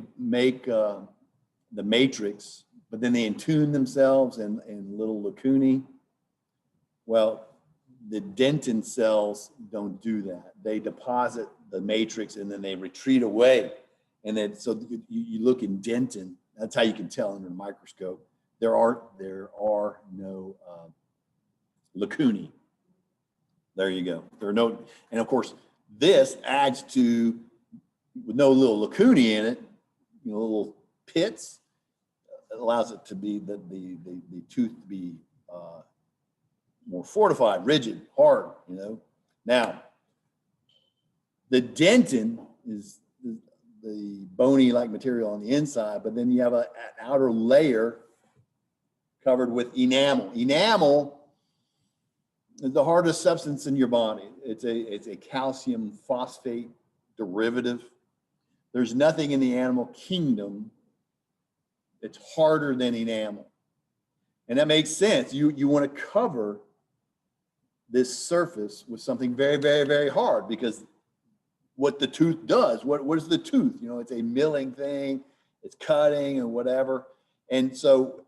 [SPEAKER 1] matrix, but then they entune themselves in little lacunae. Well, the dentin cells don't do that. They deposit the matrix and then they retreat away. And then so you look in dentin, that's how you can tell under a microscope. There are no lacunae. There you go. There are no, and of course, this adds to, with no little lacunae in it, little pits, it allows it to be the tooth to be more fortified, rigid, hard, Now, the dentin is the bony-like material on the inside, but then you have an outer layer covered with enamel. Enamel is the hardest substance in your body. It's a calcium phosphate derivative. There's nothing in the animal kingdom that's harder than enamel. And that makes sense. You want to cover this surface with something very, very, very hard, because what the tooth does, what is the tooth? It's a milling thing, it's cutting and whatever. And so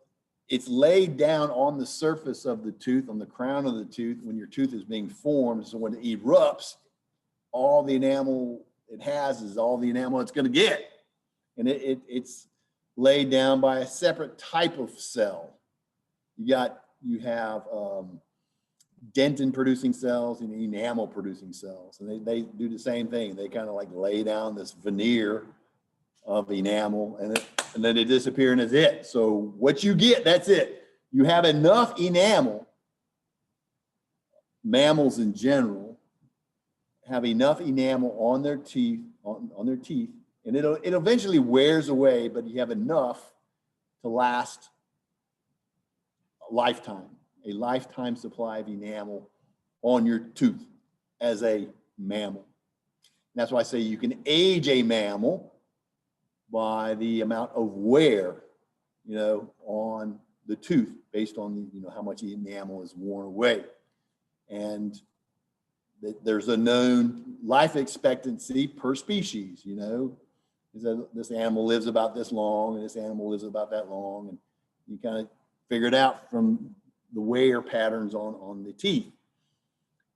[SPEAKER 1] it's laid down on the surface of the tooth, on the crown of the tooth, when your tooth is being formed. So when it erupts, all the enamel it has is all the enamel it's going to get. And it's laid down by a separate type of cell. You have dentin producing cells and enamel producing cells. And they do the same thing. They kind of like lay down this veneer of enamel and then they disappear and that's it. So what you get, that's it. You have enough enamel, mammals in general have enough enamel on their teeth, on their teeth, and it eventually wears away, but you have enough to last a lifetime supply of enamel on your tooth as a mammal. And that's why I say you can age a mammal by the amount of wear, on the tooth based on, how much enamel is worn away. And there's a known life expectancy per species, is that this animal lives about this long and this animal lives about that long. And you kind of figure it out from the wear patterns on the teeth.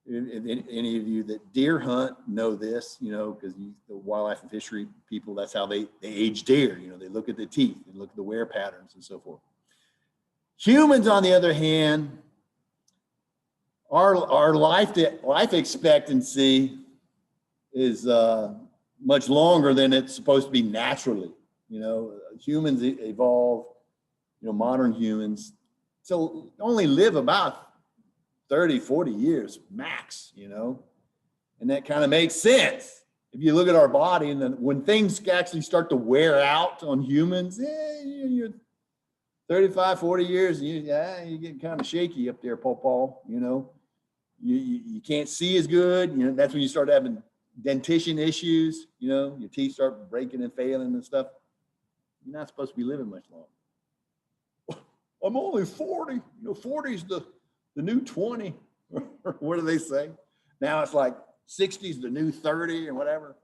[SPEAKER 1] If any of you that deer hunt know this, because the wildlife and fishery people, that's how they age deer. They look at the teeth, they look at the wear patterns and so forth. Humans, on the other hand, our life expectancy is much longer than it's supposed to be naturally. Humans evolve, modern humans, so only live about 30, 40 years max, and that kind of makes sense. If you look at our body and then when things actually start to wear out on humans, you're 35, 40 years, you're getting kind of shaky up there, Paul. You can't see as good. That's when you start having dentition issues, your teeth start breaking and failing and stuff. You're not supposed to be living much longer. I'm only 40. 40 is the new 20. What do they say? Now it's like 60 is the new 30 or whatever.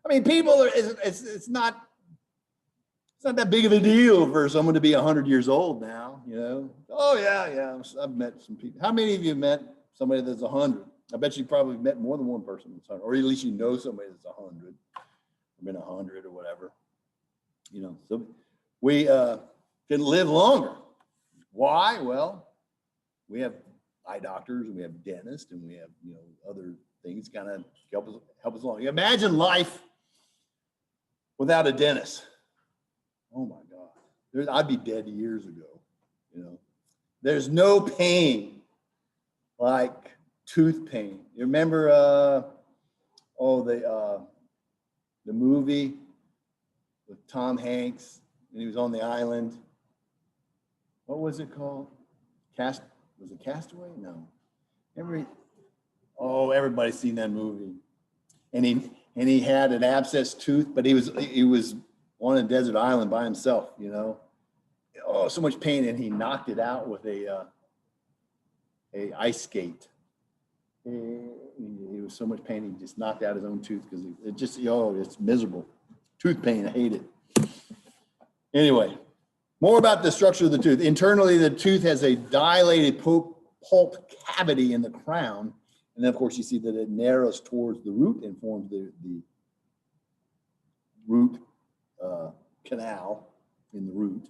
[SPEAKER 1] I mean, people are, it's not that big of a deal for someone to be 100 years old now, Oh, yeah. I've met some people. How many of you met somebody that's 100? I bet you probably met more than one person that's 100, or at least somebody that's 100, or been 100 or whatever. So we can live longer. Why? Well, we have eye doctors and we have dentists and we have, other things kind of help us along. You imagine life without a dentist. Oh my God. I'd be dead years ago, There's no pain like tooth pain. You remember the movie with Tom Hanks, and he was on the island. What was it called? Was it Castaway? No. Everybody's seen that movie. And he had an abscessed tooth, but he was on a desert island by himself, Oh, so much pain, and he knocked it out with a ice skate. He was so much pain, he just knocked out his own tooth because it's miserable. Tooth pain, I hate it. Anyway, more about the structure of the tooth. Internally, the tooth has a dilated pulp cavity in the crown. And then, of course, you see that it narrows towards the root and forms the root canal in the root.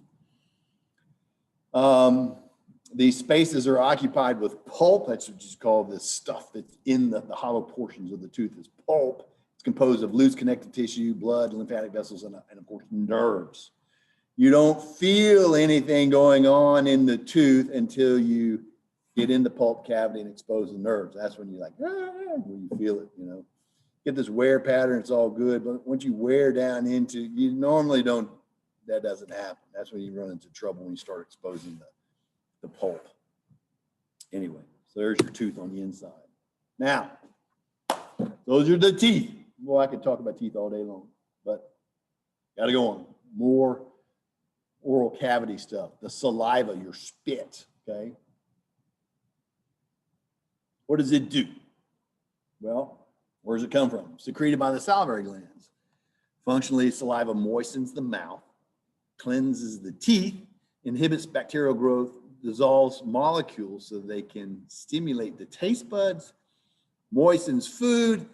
[SPEAKER 1] These spaces are occupied with pulp. That's what you call the stuff that's in the hollow portions of the tooth is pulp. It's composed of loose connective tissue, blood, lymphatic vessels, and of course, nerves. You don't feel anything going on in the tooth until you get in the pulp cavity and expose the nerves. That's when you're like, when you feel it, Get this wear pattern, it's all good. But once you wear down into, you normally don't, that doesn't happen. That's when you run into trouble when you start exposing the pulp. Anyway, so there's your tooth on the inside. Now, those are the teeth. Well, I could talk about teeth all day long, but got to go on. More oral cavity stuff. The saliva, your spit, okay? What does it do? Well, where does it come from? Secreted by the salivary glands. Functionally, saliva moistens the mouth, cleanses the teeth, inhibits bacterial growth, dissolves molecules so they can stimulate the taste buds, moistens food,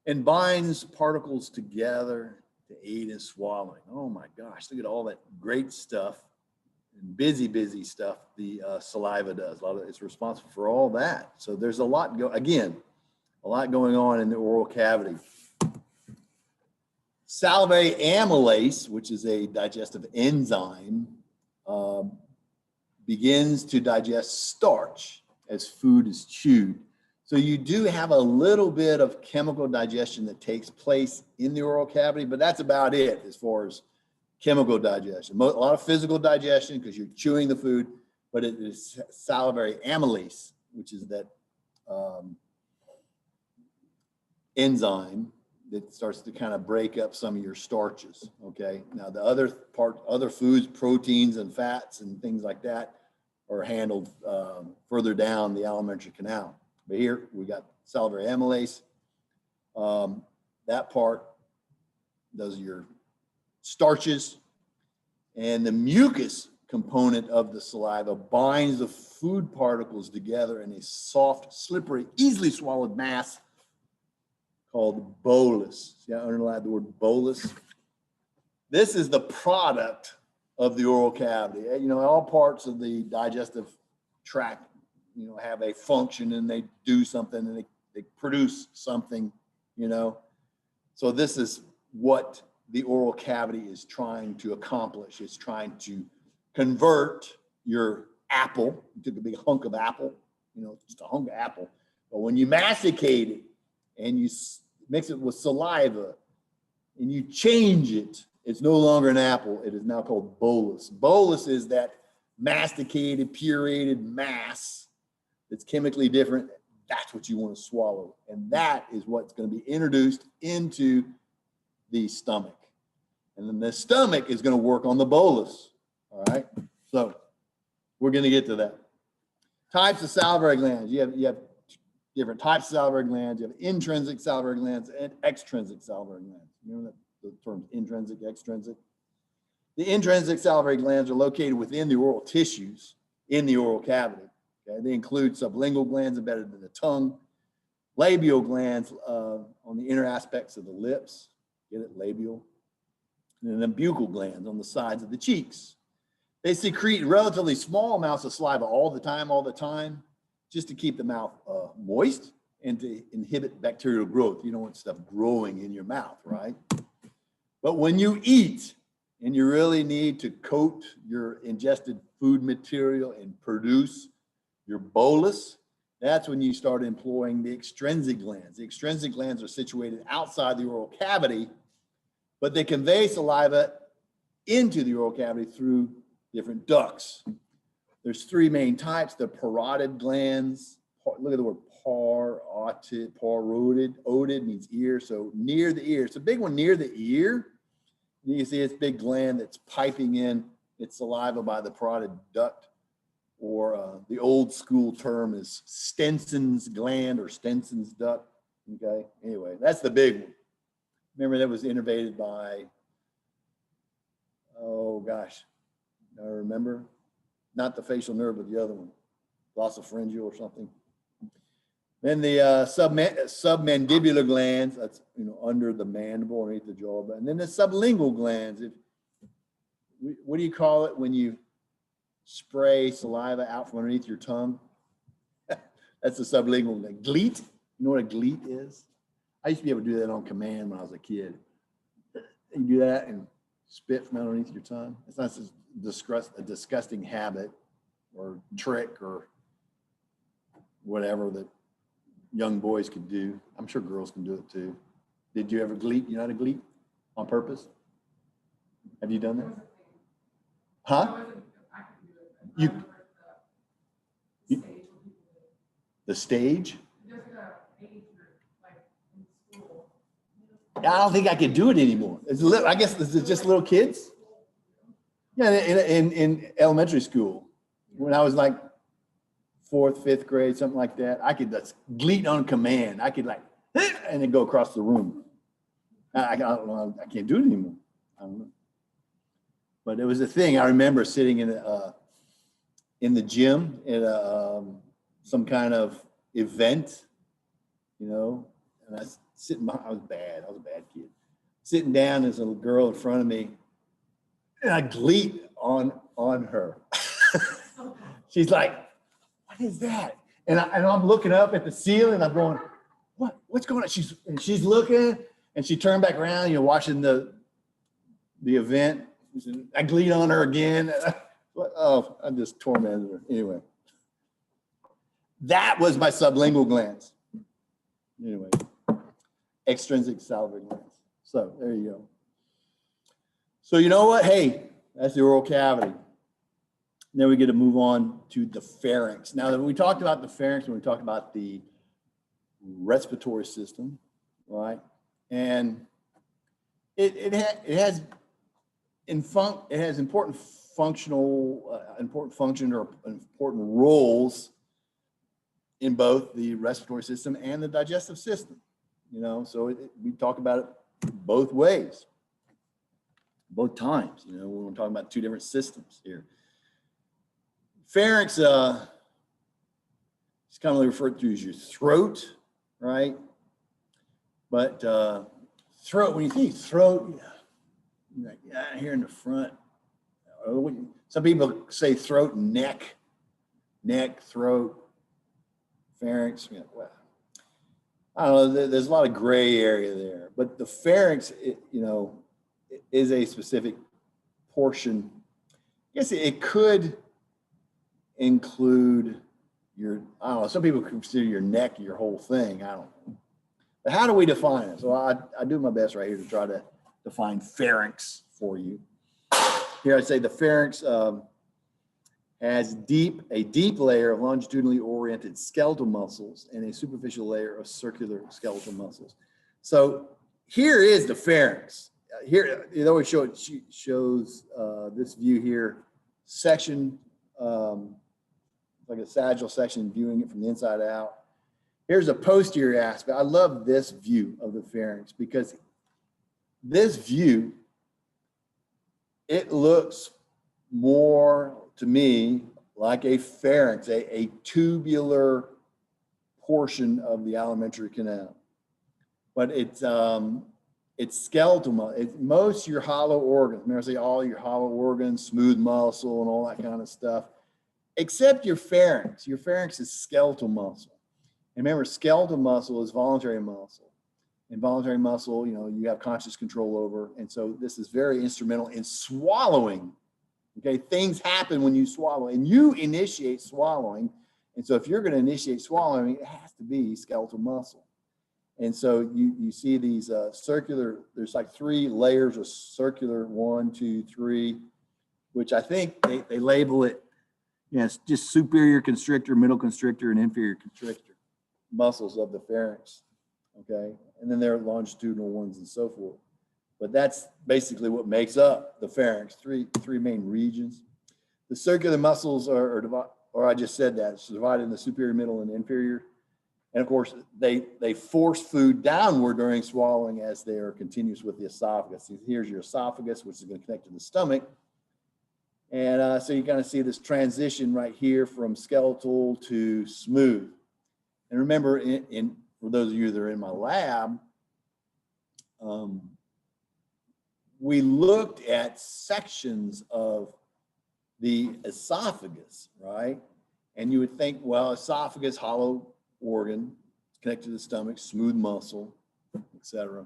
[SPEAKER 1] and binds particles together to aid in swallowing. Oh my gosh, look at all that great stuff and busy stuff the saliva does. It's responsible for all that. So there's a lot going on in the oral cavity. Salivary amylase, which is a digestive enzyme, begins to digest starch as food is chewed. So you do have a little bit of chemical digestion that takes place in the oral cavity, but that's about it as far as chemical digestion. A lot of physical digestion because you're chewing the food, but it is salivary amylase, which is that enzyme that starts to kind of break up some of your starches, okay? Now the other foods, proteins and fats and things like that are handled further down the alimentary canal. But here we got salivary amylase. That part does your starches, and the mucus component of the saliva binds the food particles together in a soft, slippery, easily swallowed mass called bolus. See, I underlined the word bolus. This is the product of the oral cavity. All parts of the digestive tract, have a function and they do something and they produce something, So this is what the oral cavity is trying to accomplish. It's trying to convert your apple. You took a big hunk of apple, just a hunk of apple. But when you masticate it and you mix it with saliva and you change it, it's no longer an apple. It is now called bolus. Bolus is that masticated, pureed mass that's chemically different. That's what you want to swallow. And that is what's going to be introduced into the stomach. And then the stomach is going to work on the bolus. All right. So we're going to get to that. Types of salivary glands. You have different types of salivary glands. You have intrinsic salivary glands and extrinsic salivary glands. Remember that, the terms intrinsic, extrinsic. The intrinsic salivary glands are located within the oral tissues in the oral cavity. Okay? They include sublingual glands embedded in the tongue, labial glands on the inner aspects of the lips. Get it? Labial. And then buccal glands on the sides of the cheeks. They secrete relatively small amounts of saliva all the time, just to keep the mouth moist and to inhibit bacterial growth. You don't want stuff growing in your mouth, right? But when you eat and you really need to coat your ingested food material and produce your bolus, that's when you start employing the extrinsic glands. The extrinsic glands are situated outside the oral cavity, but they convey saliva into the oral cavity through different ducts. There's three main types: the parotid glands. Look at the word parotid. Otid means ear, so near the ear. It's a big one near the ear. You can see it's a big gland that's piping in its saliva by the parotid duct, or the old school term is Stenson's gland or Stenson's duct. Okay, anyway, that's the big one. Remember, that was innervated by, oh gosh, I remember, not the facial nerve, but the other one, glossopharyngeal or something. Then the submandibular glands, that's under the mandible, underneath the jaw. And then the sublingual glands. What do you call it when you spray saliva out from underneath your tongue? That's the sublingual gland. Gleat. You know what a gleat is? I used to be able to do that on command when I was a kid. You do that and spit from underneath your tongue. It's not a disgusting habit or trick or whatever that young boys could do. I'm sure girls can do it too. Did you ever gleat? You know how to gleat on purpose? Have you done that? Huh? The stage? I don't think I could do it anymore. I guess it's just little kids. Yeah, in elementary school, when I was like 4th, 5th grade, something like that, I could just gleat on command. I could and then go across the room. I don't know. I can't do it anymore. I don't know. But it was a thing. I remember sitting in the gym at some kind of event, and I was sitting behind. I was a bad kid. Sitting down, there's a little girl in front of me, and I gleat on her. She's like, "What is that?" And I'm looking up at the ceiling. I'm going, "What's going on?" She's looking, and she turned back around, watching the event. I gleat on her again. Oh, I just tormented her. Anyway, that was my sublingual glands. Anyway, extrinsic salivary glands. So there you go. So you know what? Hey, that's the oral cavity. Then we get to move on to the pharynx. Now that we talked about the pharynx, when we talked about the respiratory system, right? And it has important function or important roles in both the respiratory system and the digestive system. So we talk about it both ways, both times. We're talking about two different systems here. Pharynx is commonly referred to as your throat, right? But throat, when you think throat, here in the front. Some people say throat and neck, throat, pharynx. Well, I don't know. There's a lot of gray area there, but the pharynx, is a specific portion. I guess it could include I don't know. Some people consider your neck your whole thing. I don't know. But how do we define it? So I do my best right here to try to define pharynx for you. Here I say the pharynx has a deep layer of longitudinally oriented skeletal muscles and a superficial layer of circular skeletal muscles. So here is the pharynx. here, it always shows this view here, section, like a sagittal section, viewing it from the inside out. Here's a posterior aspect. I love this view of the pharynx because this view, it looks more to me like a pharynx, a tubular portion of the alimentary canal. But it's skeletal. Most of your hollow organs, remember I say all your hollow organs, smooth muscle and all that kind of stuff, except your pharynx. Your pharynx is skeletal muscle. And remember, skeletal muscle is voluntary muscle. And voluntary muscle, you have conscious control over. And so this is very instrumental in swallowing. Okay, things happen when you swallow, and you initiate swallowing. And so if you're going to initiate swallowing, it has to be skeletal muscle. And so you see these circular, there's like 3 layers of circular, 1, 2, 3, which I think they label it, it's just superior constrictor, middle constrictor, and inferior constrictor muscles of the pharynx. Okay, and then there are longitudinal ones and so forth. But that's basically what makes up the pharynx, three main regions. The circular muscles are divided, or I just said that, it's divided into superior, middle, and inferior. And of course, they force food downward during swallowing as they are continuous with the esophagus. Here's your esophagus, which is going to connect to the stomach. And so you kind of see this transition right here from skeletal to smooth. And remember, for those of you that are in my lab, we looked at sections of the esophagus, right? And you would think, well, esophagus, hollow organ, connected to the stomach, smooth muscle, etc.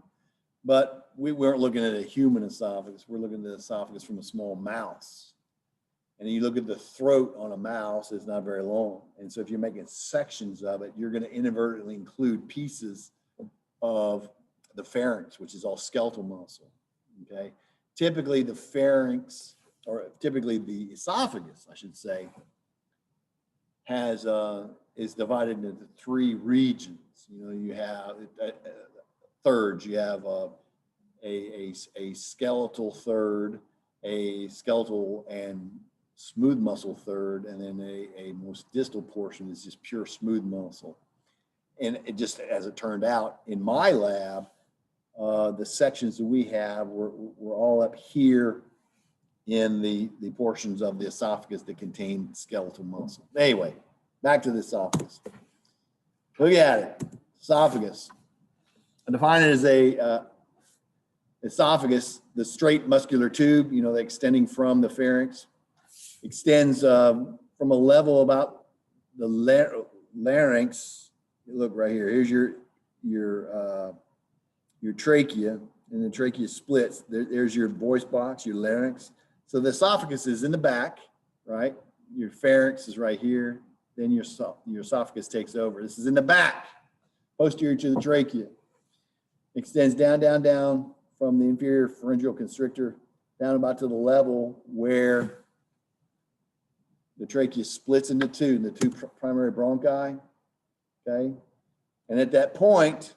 [SPEAKER 1] But we weren't looking at a human esophagus. We're looking at the esophagus from a small mouse. And you look at the throat on a mouse, it's not very long. And so if you're making sections of it, you're going to inadvertently include pieces of the pharynx, which is all skeletal muscle. Okay. Typically the pharynx, or typically the esophagus, I should say, is divided into 3 regions. You have thirds. You have a skeletal third, a skeletal and smooth muscle third, and then a most distal portion is just pure smooth muscle. And it just, as it turned out, in my lab, the sections that we have were all up here in the portions of the esophagus that contain skeletal muscle. Anyway, back to the esophagus. Look at it, esophagus. I define it as a esophagus, the straight muscular tube, extending from the pharynx, extends from a level about the larynx. Look right here. Here's your trachea, and the trachea splits. There's your voice box, your larynx. So the esophagus is in the back, right? Your pharynx is right here. Then your esophagus takes over. This is in the back, posterior to the trachea. Extends down, down, down from the inferior pharyngeal constrictor down about to the level where the trachea splits into 2, the 2 primary bronchi, okay? And at that point,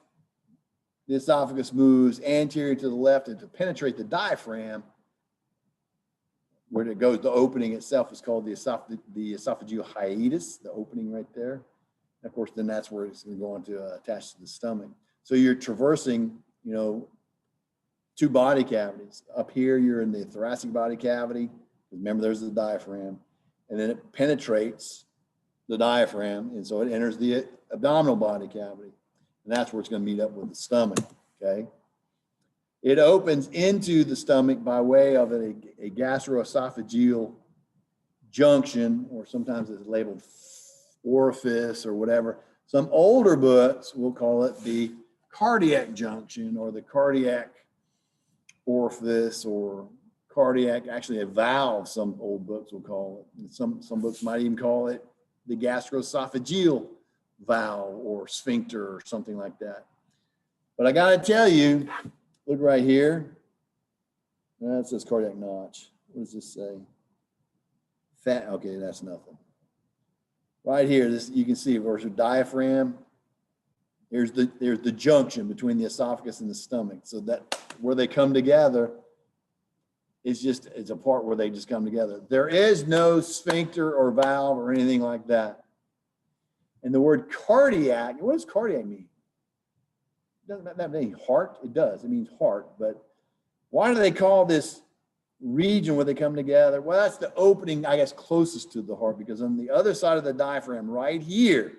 [SPEAKER 1] the esophagus moves anterior to the left and to penetrate the diaphragm, where it goes, the opening itself is called the esophageal hiatus, the opening right there. And of course, then that's where it's going to go on to attach to the stomach. So you're traversing, 2 body cavities. Up here, you're in the thoracic body cavity. Remember, there's the diaphragm. And then it penetrates the diaphragm, and so it enters the abdominal body cavity. And that's where it's going to meet up with the stomach, okay? It opens into the stomach by way of a gastroesophageal junction, or sometimes it's labeled orifice or whatever. Some older books will call it the cardiac junction, or the cardiac orifice, or cardiac, actually a valve, some old books will call it. And some books might even call it the gastroesophageal valve or sphincter or something like that. But I got to tell you, look right here. That says cardiac notch. What does this say? Fat. Okay, that's nothing. Right here, this you can see, of course, your diaphragm. there's the junction between the esophagus and the stomach. So that where they come together it's a part where they just come together. There is no sphincter or valve or anything like that. And the word cardiac, what does cardiac mean? Doesn't that mean heart? It does. It means heart. But why do they call this region where they come together? Well, that's the opening, I guess, closest to the heart, because on the other side of the diaphragm, right here,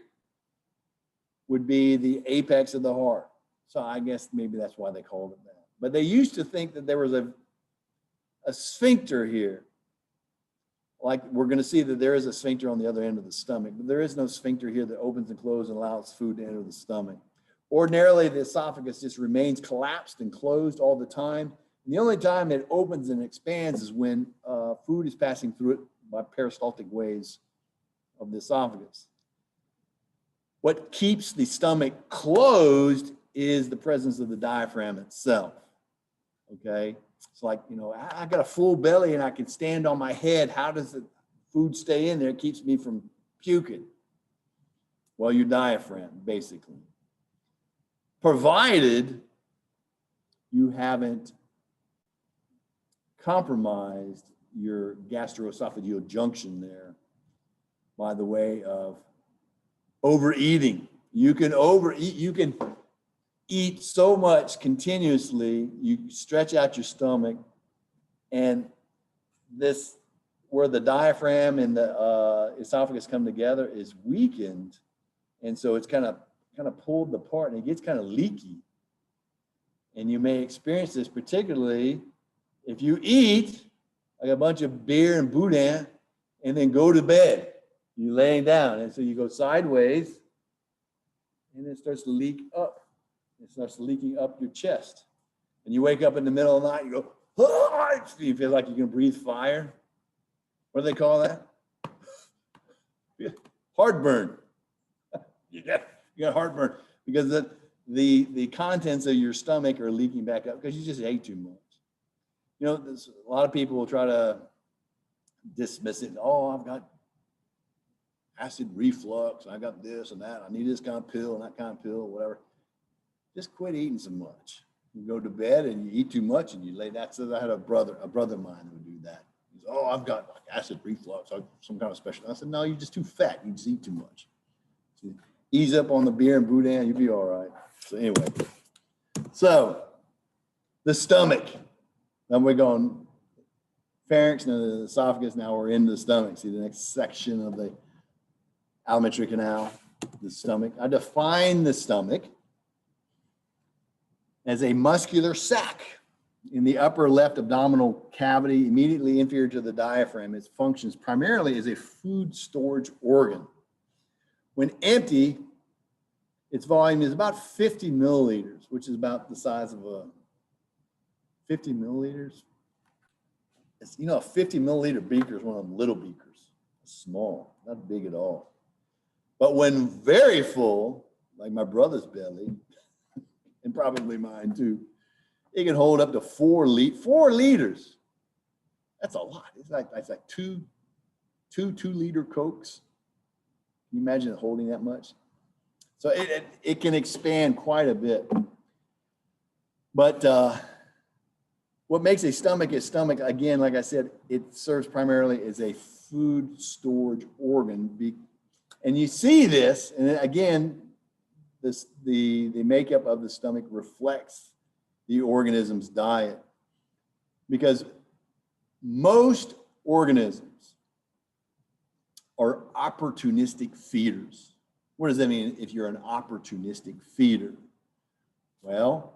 [SPEAKER 1] would be the apex of the heart. So I guess maybe that's why they called it that. But they used to think that there was a sphincter here. Like we're going to see that there is a sphincter on the other end of the stomach, but there is no sphincter here that opens and closes and allows food to enter the stomach. Ordinarily, the esophagus just remains collapsed and closed all the time. And the only time it opens and expands is when food is passing through it by peristaltic ways of the esophagus. What keeps the stomach closed is the presence of the diaphragm itself, okay? It's like, you know, I got a full belly and I can stand on my head. How does the food stay in there? It keeps me from puking. Well, your diaphragm, basically. Provided you haven't compromised your gastroesophageal junction there by the way of overeating. You can overeat, you can eat so much continuously, you stretch out your stomach, and this, where the diaphragm and the esophagus come together, is weakened, and so it's kind of pulled apart, and it gets kind of leaky. And you may experience this particularly if you eat like a bunch of beer and boudin and then go to bed. You're laying down, and so you go sideways, and it starts to leak up. It starts leaking up your chest. And you wake up in the middle of the night, you go, oh! You feel like you can breathe fire. What do they call that? Heartburn. You got heartburn because the contents of your stomach are leaking back up because you just ate too much. You know, a lot of people will try to dismiss it. Oh, I've got acid reflux. I got this and that. I need this kind of pill and that kind of pill, whatever. Just quit eating so much. You go to bed and you eat too much and you lay that. So I had a brother of mine that would do that. He said, oh, I've got like acid reflux, some kind of special. I said, no, you're just too fat. You just eat too much. So ease up on the beer and boudin, you'll be all right. So anyway, so the stomach. Then we're going pharynx and the esophagus. Now we're into the stomach. See the next section of the alimentary canal, the stomach. I define the stomach as a muscular sac in the upper left abdominal cavity, immediately inferior to the diaphragm. It functions primarily as a food storage organ. When empty, its volume is about 50 milliliters, which is about the size of a 50 milliliters. It's, you know, a 50 milliliter beaker is one of them little beakers. Small, not big at all. But when very full, like my brother's belly, and probably mine too, it can hold up to 4 liters. That's a lot. It's like two 2-liter Cokes. Can you imagine holding that much? So it can expand quite a bit. But what makes a stomach, again, like I said, it serves primarily as a food storage organ. And you see this, and again, the makeup of the stomach reflects the organism's diet, because most organisms are opportunistic feeders. What does that mean if you're an opportunistic feeder? Well,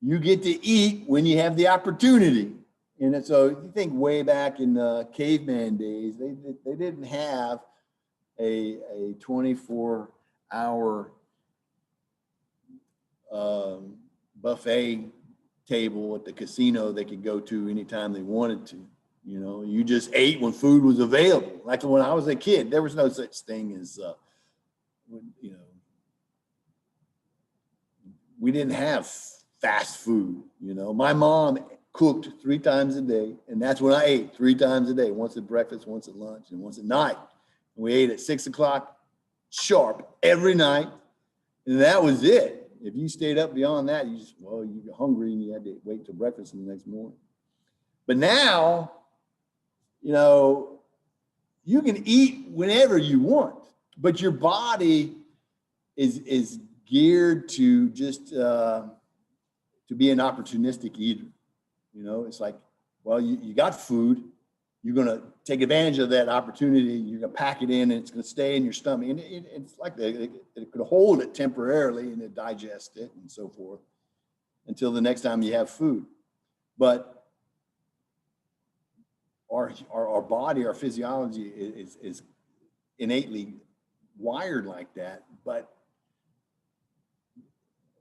[SPEAKER 1] you get to eat when you have the opportunity. And so you think way back in the caveman days, they didn't have a 24-hour buffet table at the casino they could go to anytime they wanted to. You know, you just ate when food was available. Like when I was a kid, there was no such thing as, you know, we didn't have fast food. You know, my mom cooked 3 times a day, and that's when I ate 3 times a day, once at breakfast, once at lunch, and once at night. We ate at 6 o'clock sharp every night, And that was it. If you stayed up beyond that, you get hungry and you had to wait till breakfast the next morning. But now, you know, you can eat whenever you want, but your body is geared to just to be an opportunistic eater. You know, it's like, well, you got food, you're going to take advantage of that opportunity. You're going to pack it in and it's going to stay in your stomach. And it's like it could hold it temporarily and it digest it and so forth until the next time you have food. But our body, our physiology is innately wired like that. But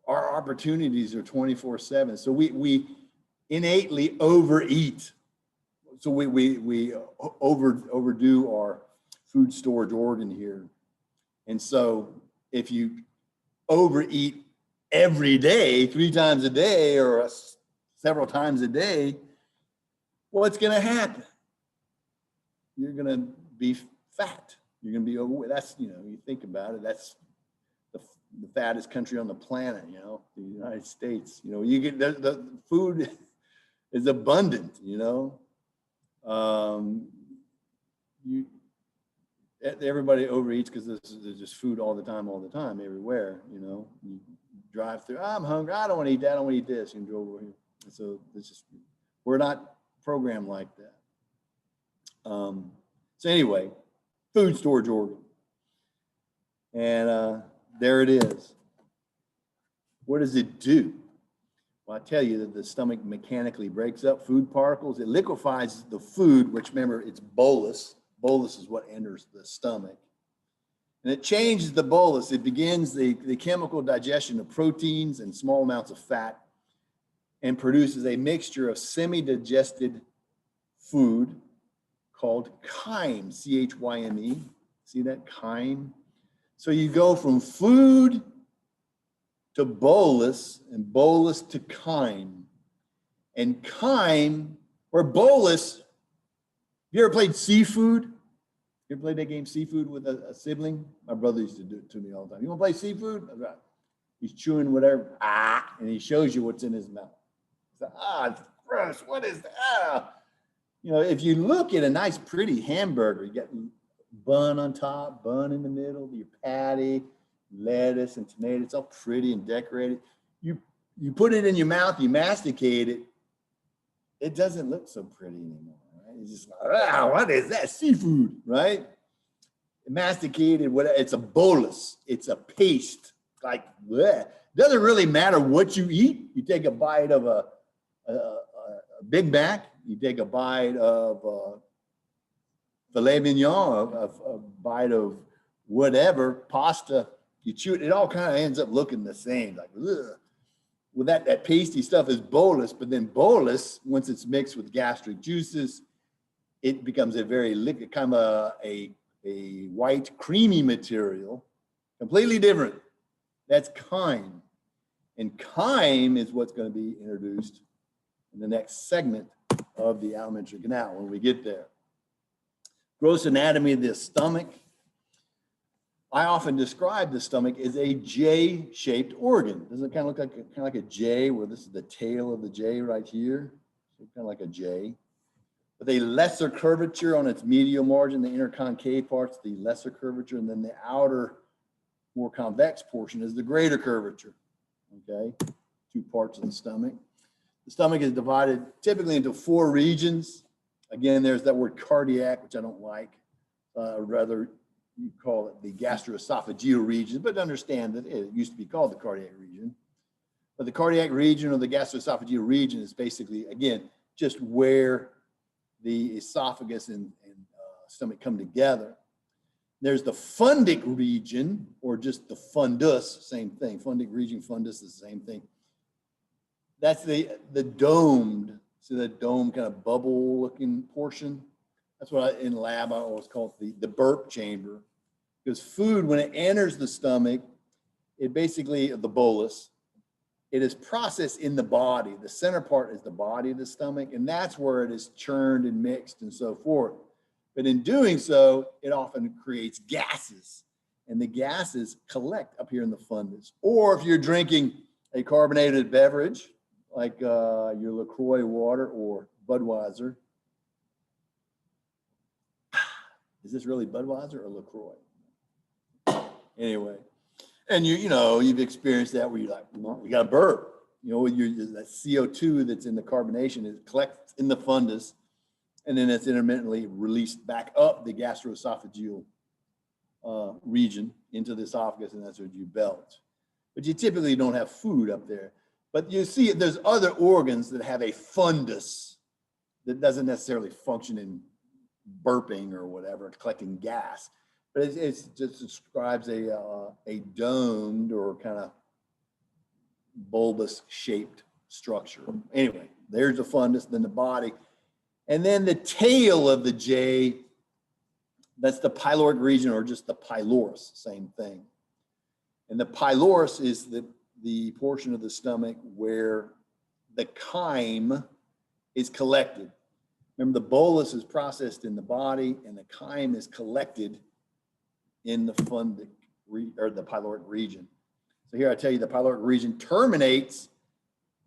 [SPEAKER 1] our opportunities are 24/7. So we innately overeat. So we overdo our food storage organ here. And so if you overeat every day, 3 times a day or several times a day, what's going to happen? You're going to be fat. You're going to be overweight. That's, you know, you think about it, that's the fattest country on the planet, you know, the United States. You know, you get the food is abundant, you know. Everybody overeats because there's just food all the time, everywhere, you know. You drive through, I'm hungry, I don't want to eat that, I don't want to eat this, you can go over here. And so it's just, we're not programmed like that. So anyway, food storage organ. And there it is. What does it do? Well, I tell you that the stomach mechanically breaks up food particles. It liquefies the food, which, remember, it's bolus. Bolus is what enters the stomach. And it changes the bolus. It begins the chemical digestion of proteins and small amounts of fat and produces a mixture of semi-digested food called chyme, C-H-Y-M-E. See that? Chyme. So you go from food to bolus and bolus to chyme. And chyme, or bolus, you ever played seafood? You ever played that game Seafood with a sibling? My brother used to do it to me all the time. You want to play Seafood? He's chewing whatever, and he shows you what's in his mouth. Like, it's gross, what is that? You know, if you look at a nice pretty hamburger, you got bun on top, bun in the middle, your patty, lettuce and tomato, it's all pretty and decorated. You put it in your mouth, you masticate it, it doesn't look so pretty anymore, right? It's just like, what is that? Seafood, right? Masticated, it's a bolus, it's a paste, like, bleh. Doesn't really matter what you eat. You take a bite of a Big Mac, you take a bite of filet mignon, a bite of whatever, pasta, you chew it, it all kind of ends up looking the same, like, ugh. Well, that pasty stuff is bolus, but then bolus, once it's mixed with gastric juices, it becomes a very liquid, kind of a white, creamy material, completely different. That's chyme. And chyme is what's going to be introduced in the next segment of the alimentary canal when we get there. Gross anatomy of the stomach. I often describe the stomach as a J-shaped organ. Doesn't it kind of look like a J, where this is the tail of the J right here? So kind of like a J. With a lesser curvature on its medial margin, the inner concave part's the lesser curvature, and then the outer, more convex portion is the greater curvature. Okay, 2 parts of the stomach. The stomach is divided typically into 4 regions. Again, there's that word cardiac, which I don't like. Rather, you call it the gastroesophageal region, but understand that it used to be called the cardiac region. But the cardiac region or the gastroesophageal region is basically, again, just where the esophagus and stomach come together. There's the fundic region, or just the fundus, same thing. Fundic region, fundus is the same thing. That's the domed, see that dome kind of bubble looking portion? That's what in lab I always call it the burp chamber. Because food, when it enters the stomach, it basically, the bolus, it is processed in the body. The center part is the body of the stomach, and that's where it is churned and mixed and so forth. But in doing so, it often creates gases. and the gases collect up here in the fundus. Or if you're drinking a carbonated beverage, like your LaCroix water or Budweiser. Is this really Budweiser or LaCroix? Anyway, and you've experienced that where you're like, you got to burp. That CO2 that's in the carbonation, it collects in the fundus, and then it's intermittently released back up the gastroesophageal region into the esophagus, and that's what you belch. But you typically don't have food up there. But you see, there's other organs that have a fundus that doesn't necessarily function in burping or whatever, collecting gas. But it just describes a domed or kind of bulbous shaped structure. Anyway, there's the fundus, then the body. And then the tail of the J, that's the pyloric region, or just the pylorus, same thing. And the pylorus is the portion of the stomach where the chyme is collected. Remember, the bolus is processed in the body, and the chyme is collected in the fundic or the pyloric region. So here I tell you, the pyloric region terminates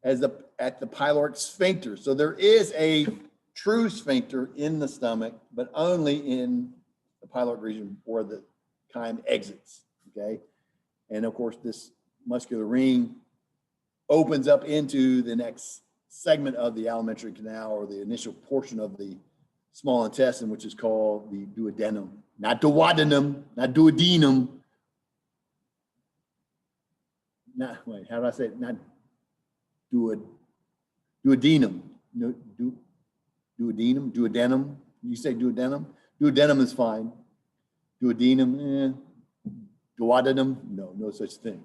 [SPEAKER 1] at the pyloric sphincter. So there is a true sphincter in the stomach, but only in the pyloric region where the chyme exits. Okay, and of course this muscular ring opens up into the next segment of the alimentary canal, or the initial portion of the small intestine, which is called the duodenum. Not duodenum, not duodenum. How do I say it? Not duodenum. No, duodenum. You say duodenum? Duodenum is fine. Duodenum, duodenum, no such thing.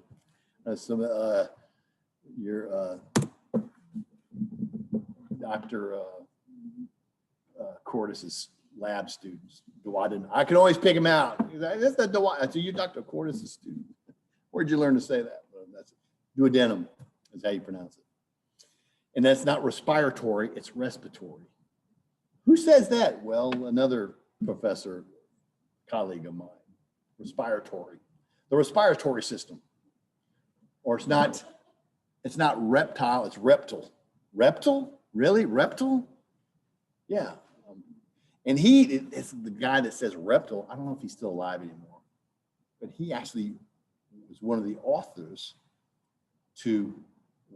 [SPEAKER 1] Your Dr. Cordes' lab students, duodenum. I can always pick them out. That's the duodenum. So you're Dr. Cordes' student. Where'd you learn to say that? Well, that's duodenum is how you pronounce it. And that's not respiratory, it's respiratory. Who says that? Well, another professor, colleague of mine. Respiratory. The respiratory system. Or it's not reptile, it's reptile. Reptile? Really? Reptile? Yeah. And it's the guy that says reptile. I don't know if he's still alive anymore, but he actually was one of the authors to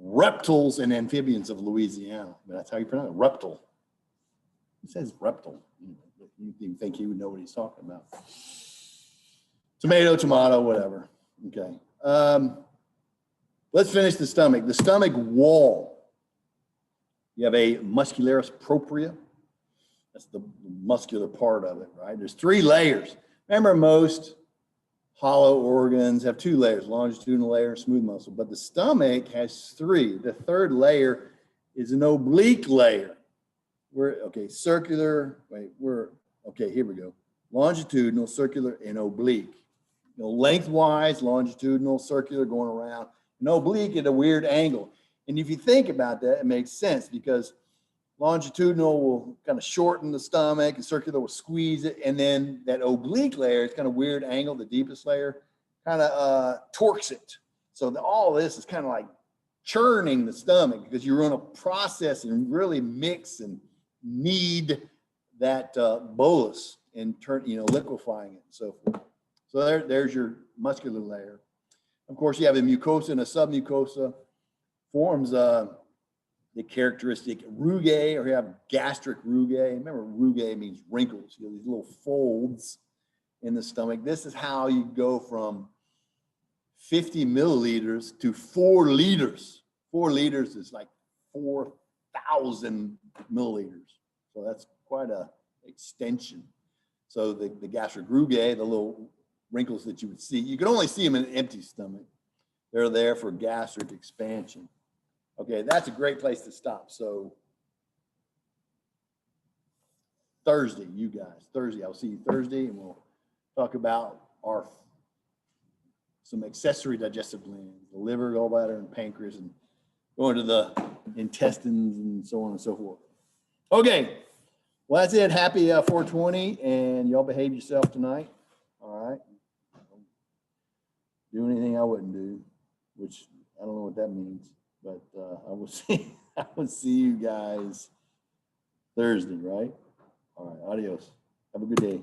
[SPEAKER 1] Reptiles and Amphibians of Louisiana. But that's how you pronounce it, reptile. He says reptile. You think he would know what he's talking about. Tomato, whatever. Okay. Let's finish the stomach. The stomach wall. You have a muscularis propria. That's the muscular part of it, right? There's 3 layers. Remember, most hollow organs have 2 layers, longitudinal layer and smooth muscle, but the stomach has 3. The 3rd layer is an oblique layer. Circular, here we go. Longitudinal, circular, and oblique. Lengthwise, longitudinal, circular, going around, and oblique at a weird angle. And if you think about that, it makes sense, because longitudinal will kind of shorten the stomach, and circular will squeeze it, and then that oblique layer, it's kind of weird angle, the deepest layer, kind of torques it. So all of this is kind of like churning the stomach, because you run a process and really mix and knead that bolus and liquefying it and so forth. So there's your muscular layer. Of course, you have a mucosa and a submucosa. Forms the characteristic rugae, or you have gastric rugae. Remember, rugae means wrinkles. You have these little folds in the stomach. This is how you go from 50 milliliters to 4 liters. 4 liters is like 4,000 milliliters. So that's quite a extension. So the gastric rugae, the little wrinkles that you would see, you can only see them in an empty stomach. They're there for gastric expansion. Okay, that's a great place to stop. So Thursday, I'll see you Thursday, and we'll talk about some accessory digestive glands, the liver, gallbladder, and pancreas, and go into the intestines and so on and so forth. Okay, well, that's it. Happy 420, and y'all behave yourself tonight. All right. do anything I wouldn't do, which I don't know what that means, but I will see. I will see you guys Thursday, right? All right. Adios. Have a good day.